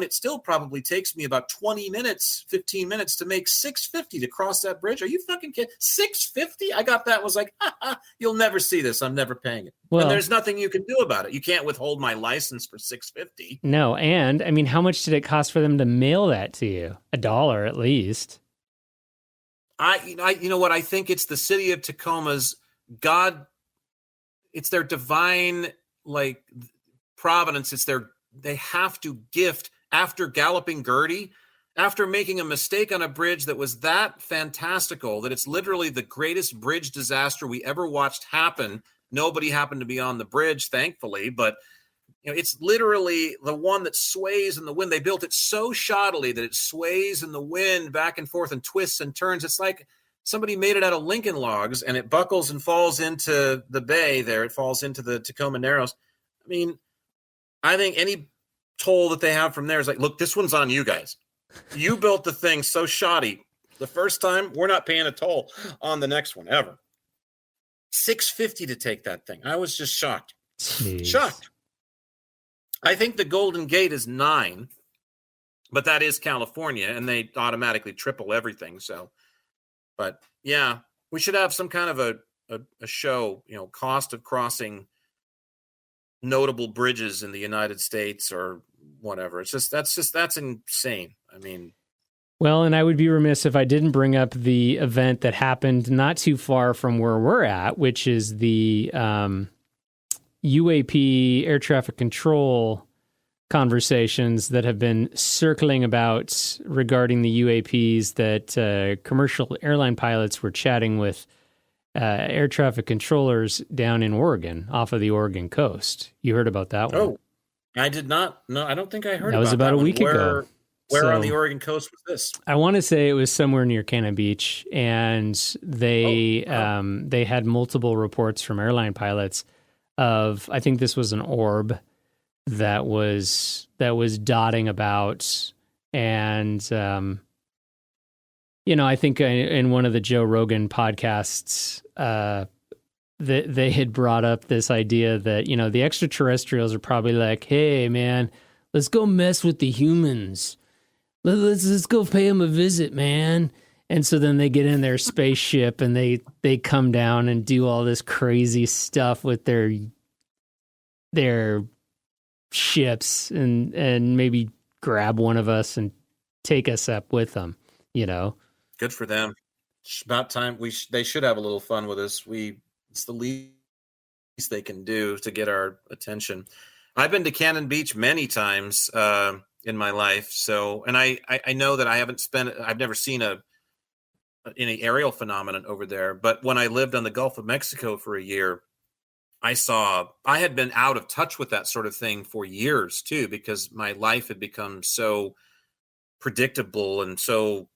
It still probably takes me about 20 minutes, 15 minutes to make $6.50 to cross that bridge. Are you fucking kidding? $6.50? I got that. Was like, you'll never see this. I'm never paying it. Well, and there's nothing you can do about it. You can't withhold my license for $6.50. No. And I mean, how much did it cost for them to mail that to you? $1 at least. You know what? I think it's the city of Tacoma's God. It's their divine, like, providence. They have to gift, after Galloping Gertie, after making a mistake on a bridge that was that fantastical, that it's literally the greatest bridge disaster we ever watched happen. Nobody happened to be on the bridge, thankfully, but it's literally the one that sways in the wind. They built it so shoddily that it sways in the wind back and forth and twists and turns. It's like somebody made it out of Lincoln logs, and it buckles and falls into the bay there. It falls into the Tacoma Narrows. I mean, I think any toll that they have from there is like, look, this one's on you guys. You built the thing so shoddy the first time, we're not paying a toll on the next one ever. $6.50 to take that thing. I was just shocked. Jeez. Shocked. I think the Golden Gate is 9, but that is California, and they automatically triple everything. So, but yeah, we should have some kind of a show, cost of crossing notable bridges in the United States or whatever. That's insane. I mean, well, and I would be remiss if I didn't bring up the event that happened not too far from where we're at, which is the UAP air traffic control conversations that have been circling about regarding the UAPs that commercial airline pilots were chatting with air traffic controllers down in Oregon, off of the Oregon coast. You heard about that one? Oh, I did not. No, I don't think I heard that was about that a week ago. Where on the Oregon coast was this? I want to say it was somewhere near Cannon Beach, and they had multiple reports from airline pilots of, I think this was an orb that was dotting about, and I think in one of the Joe Rogan podcasts, they had brought up this idea that the extraterrestrials are probably like, hey man, let's go mess with the humans. Let's go pay them a visit, man. And so then they get in their spaceship and they come down and do all this crazy stuff with their ships and maybe grab one of us and take us up with them, Good for them. It's about time. They should have a little fun with us. It's the least they can do to get our attention. I've been to Cannon Beach many times in my life. So, and I know that I've never seen any aerial phenomenon over there. But when I lived on the Gulf of Mexico for a year, I had been out of touch with that sort of thing for years too, because my life had become so predictable and so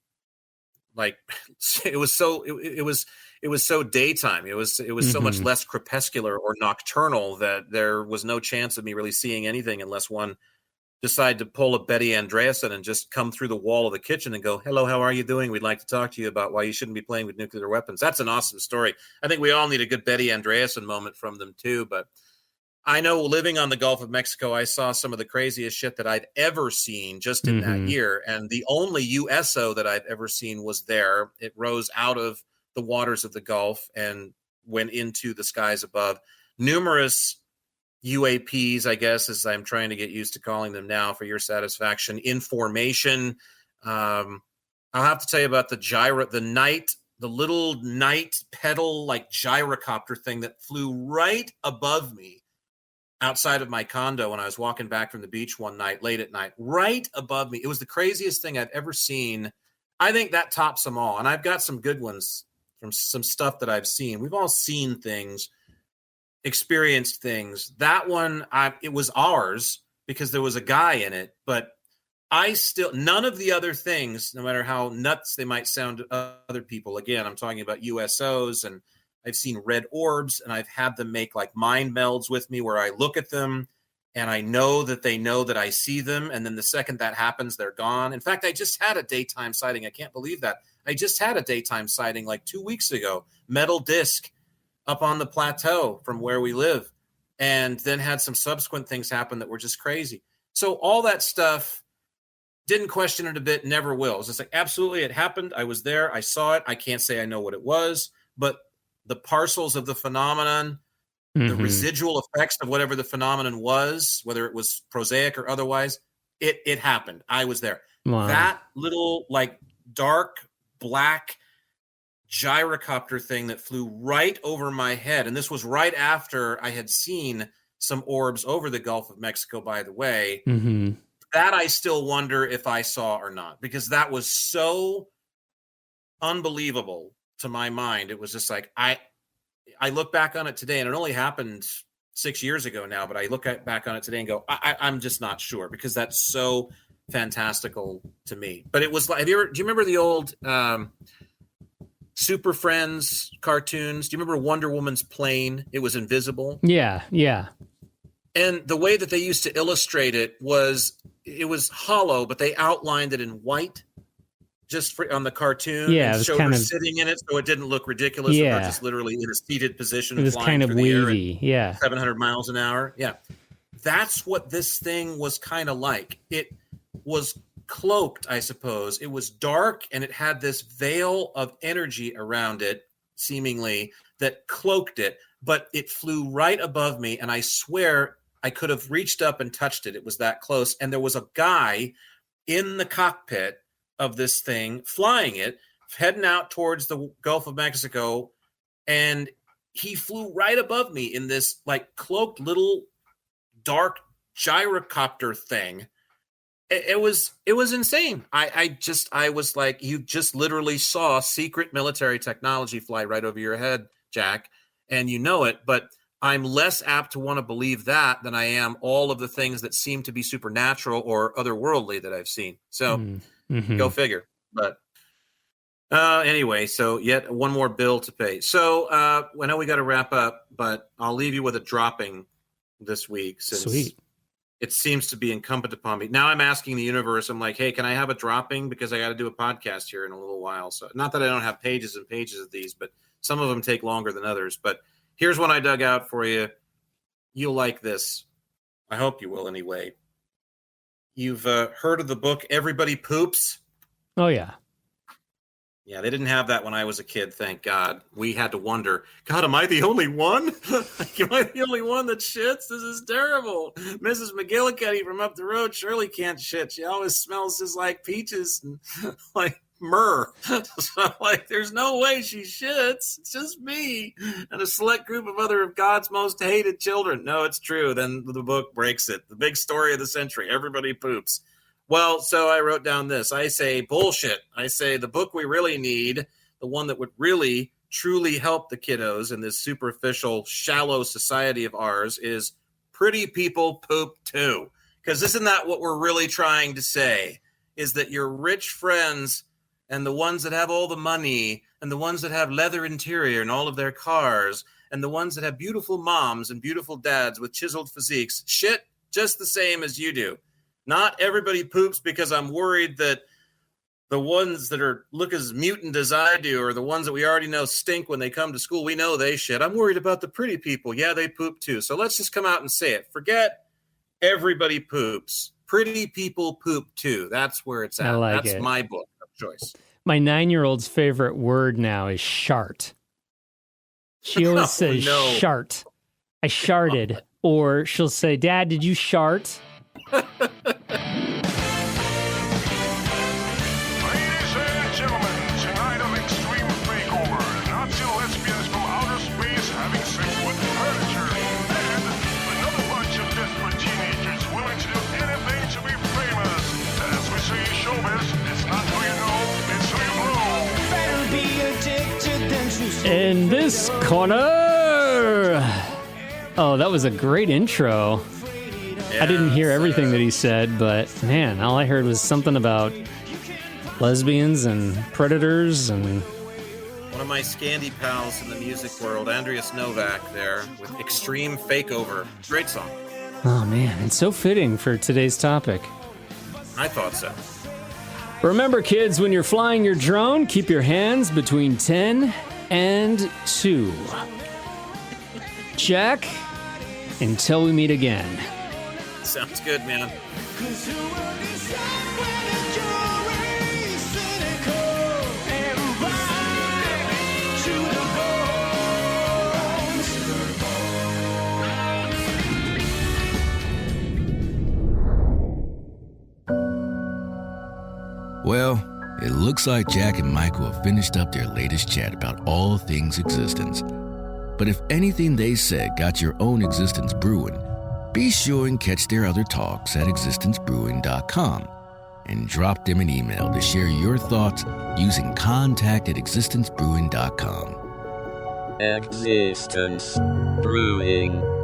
it was so daytime. It was so much less crepuscular or nocturnal that there was no chance of me really seeing anything unless one decided to pull a Betty Andreasson and just come through the wall of the kitchen and go, hello, how are you doing? We'd like to talk to you about why you shouldn't be playing with nuclear weapons. That's an awesome story. I think we all need a good Betty Andreasson moment from them too. But I know living on the Gulf of Mexico, I saw some of the craziest shit that I'd ever seen just in that year. And the only USO that I'd ever seen was there. It rose out of the waters of the Gulf and went into the skies above. Numerous UAPs, I guess, as I'm trying to get used to calling them now for your satisfaction, in formation. I'll have to tell you about the little night pedal like gyrocopter thing that flew right above me outside of my condo when I was walking back from the beach one night, late at night, right above me. It was the craziest thing I've ever seen. I think that tops them all. And I've got some good ones from some stuff that I've seen. We've all seen things, experienced things. That one, it was ours because there was a guy in it, but none of the other things, no matter how nuts they might sound to other people. Again, I'm talking about USOs, and I've seen red orbs, and I've had them make like mind melds with me where I look at them and I know that they know that I see them. And then the second that happens, they're gone. In fact, I just had a daytime sighting. I can't believe that. I just had a daytime sighting like 2 weeks ago, metal disc up on the plateau from where we live, and then had some subsequent things happen that were just crazy. So all that stuff, didn't question it a bit, never will. It was just like, absolutely, it happened. I was there. I saw it. I can't say I know what it was, but the parcels of the phenomenon, the residual effects of whatever the phenomenon was, whether it was prosaic or otherwise, it happened. I was there. Wow. That little like dark black gyrocopter thing that flew right over my head. And this was right after I had seen some orbs over the Gulf of Mexico, by the way. That I still wonder if I saw or not, because that was so unbelievable to my mind. It was just like, I look back on it today, and it only happened 6 years ago now, but I look back on it today and go, I'm just not sure, because that's so fantastical to me. But it was like, do you remember the old Super Friends cartoons? Do you remember Wonder Woman's plane? It was invisible. Yeah. And the way that they used to illustrate it was hollow, but they outlined it in white just on the cartoon. Yeah, and showed her sitting in it, so it didn't look ridiculous. Yeah, or just literally in a seated position. It was kind of wavy. Yeah, 700 miles an hour. Yeah, that's what this thing was kind of like. It was cloaked, I suppose. It was dark, and it had this veil of energy around it, seemingly, that cloaked it, but it flew right above me, and I swear I could have reached up and touched it. It was that close, and there was a guy in the cockpit of this thing flying it, heading out towards the Gulf of Mexico, and he flew right above me in this like cloaked little dark gyrocopter thing. It was insane. I was like, you just literally saw secret military technology fly right over your head, Jack, and you know it, but I'm less apt to want to believe that than I am all of the things that seem to be supernatural or otherworldly that I've seen. So go figure. But anyway, so yet one more bill to pay. So I know we got to wrap up, but I'll leave you with a dropping this week since it seems to be incumbent upon me. Now I'm asking the universe, I'm like, hey, can I have a dropping? Because I got to do a podcast here in a little while. So not that I don't have pages and pages of these, but some of them take longer than others. But here's one I dug out for you. You'll like this. I hope you will anyway. You've heard of the book Everybody Poops? Oh, yeah. Yeah, they didn't have that when I was a kid, thank God. We had to wonder, God, am I the only one? Am I the only one that shits? This is terrible. Mrs. McGillicuddy from up the road surely can't shit. She always smells just like peaches and like myrrh. So, like, there's no way she shits. It's just me and a select group of other of God's most hated children. No, it's true. Then the book breaks it. The big story of the century. Everybody poops. Well, so I wrote down this. I say bullshit. I say the book we really need, the one that would really, truly help the kiddos in this superficial, shallow society of ours is Pretty People Poop Too. Because isn't that what we're really trying to say? Is that your rich friends and the ones that have all the money and the ones that have leather interior in all of their cars and the ones that have beautiful moms and beautiful dads with chiseled physiques shit just the same as you do. Not everybody poops because I'm worried that the ones that look as mutant as I do or the ones that we already know stink when they come to school, we know they shit. I'm worried about the pretty people. Yeah, they poop too. So let's just come out and say it. Forget everybody poops. Pretty people poop too. That's where it's at. That's my book of choice. My 9-year-old's favorite word now is shart. She always says shart. I sharted. Or she'll say, Dad, did you shart? Ladies and gentlemen, tonight on Extreme Makeover, Nazi lesbians from outer space having sex with furniture, and another bunch of desperate teenagers willing to do anything to be famous. As we say in showbiz, it's not who you know, it's who you know. Better be addicted than to In this corner. Oh, that was a great intro. Yeah, I didn't hear everything that he said, but man, all I heard was something about lesbians and predators and... One of my Scandi pals in the music world, Andreas Novak there, with Extreme Fakeover. Great song. Oh man, it's so fitting for today's topic. I thought so. Remember, kids, when you're flying your drone, keep your hands between 10 and 2. Jack, until we meet again. Sounds good, man. Well, it looks like Jack and Michael have finished up their latest chat about all things existence. But if anything they said got your own existence brewing, be sure and catch their other talks at existencebrewing.com and drop them an email to share your thoughts using contact@existencebrewing.com. Existence Brewing.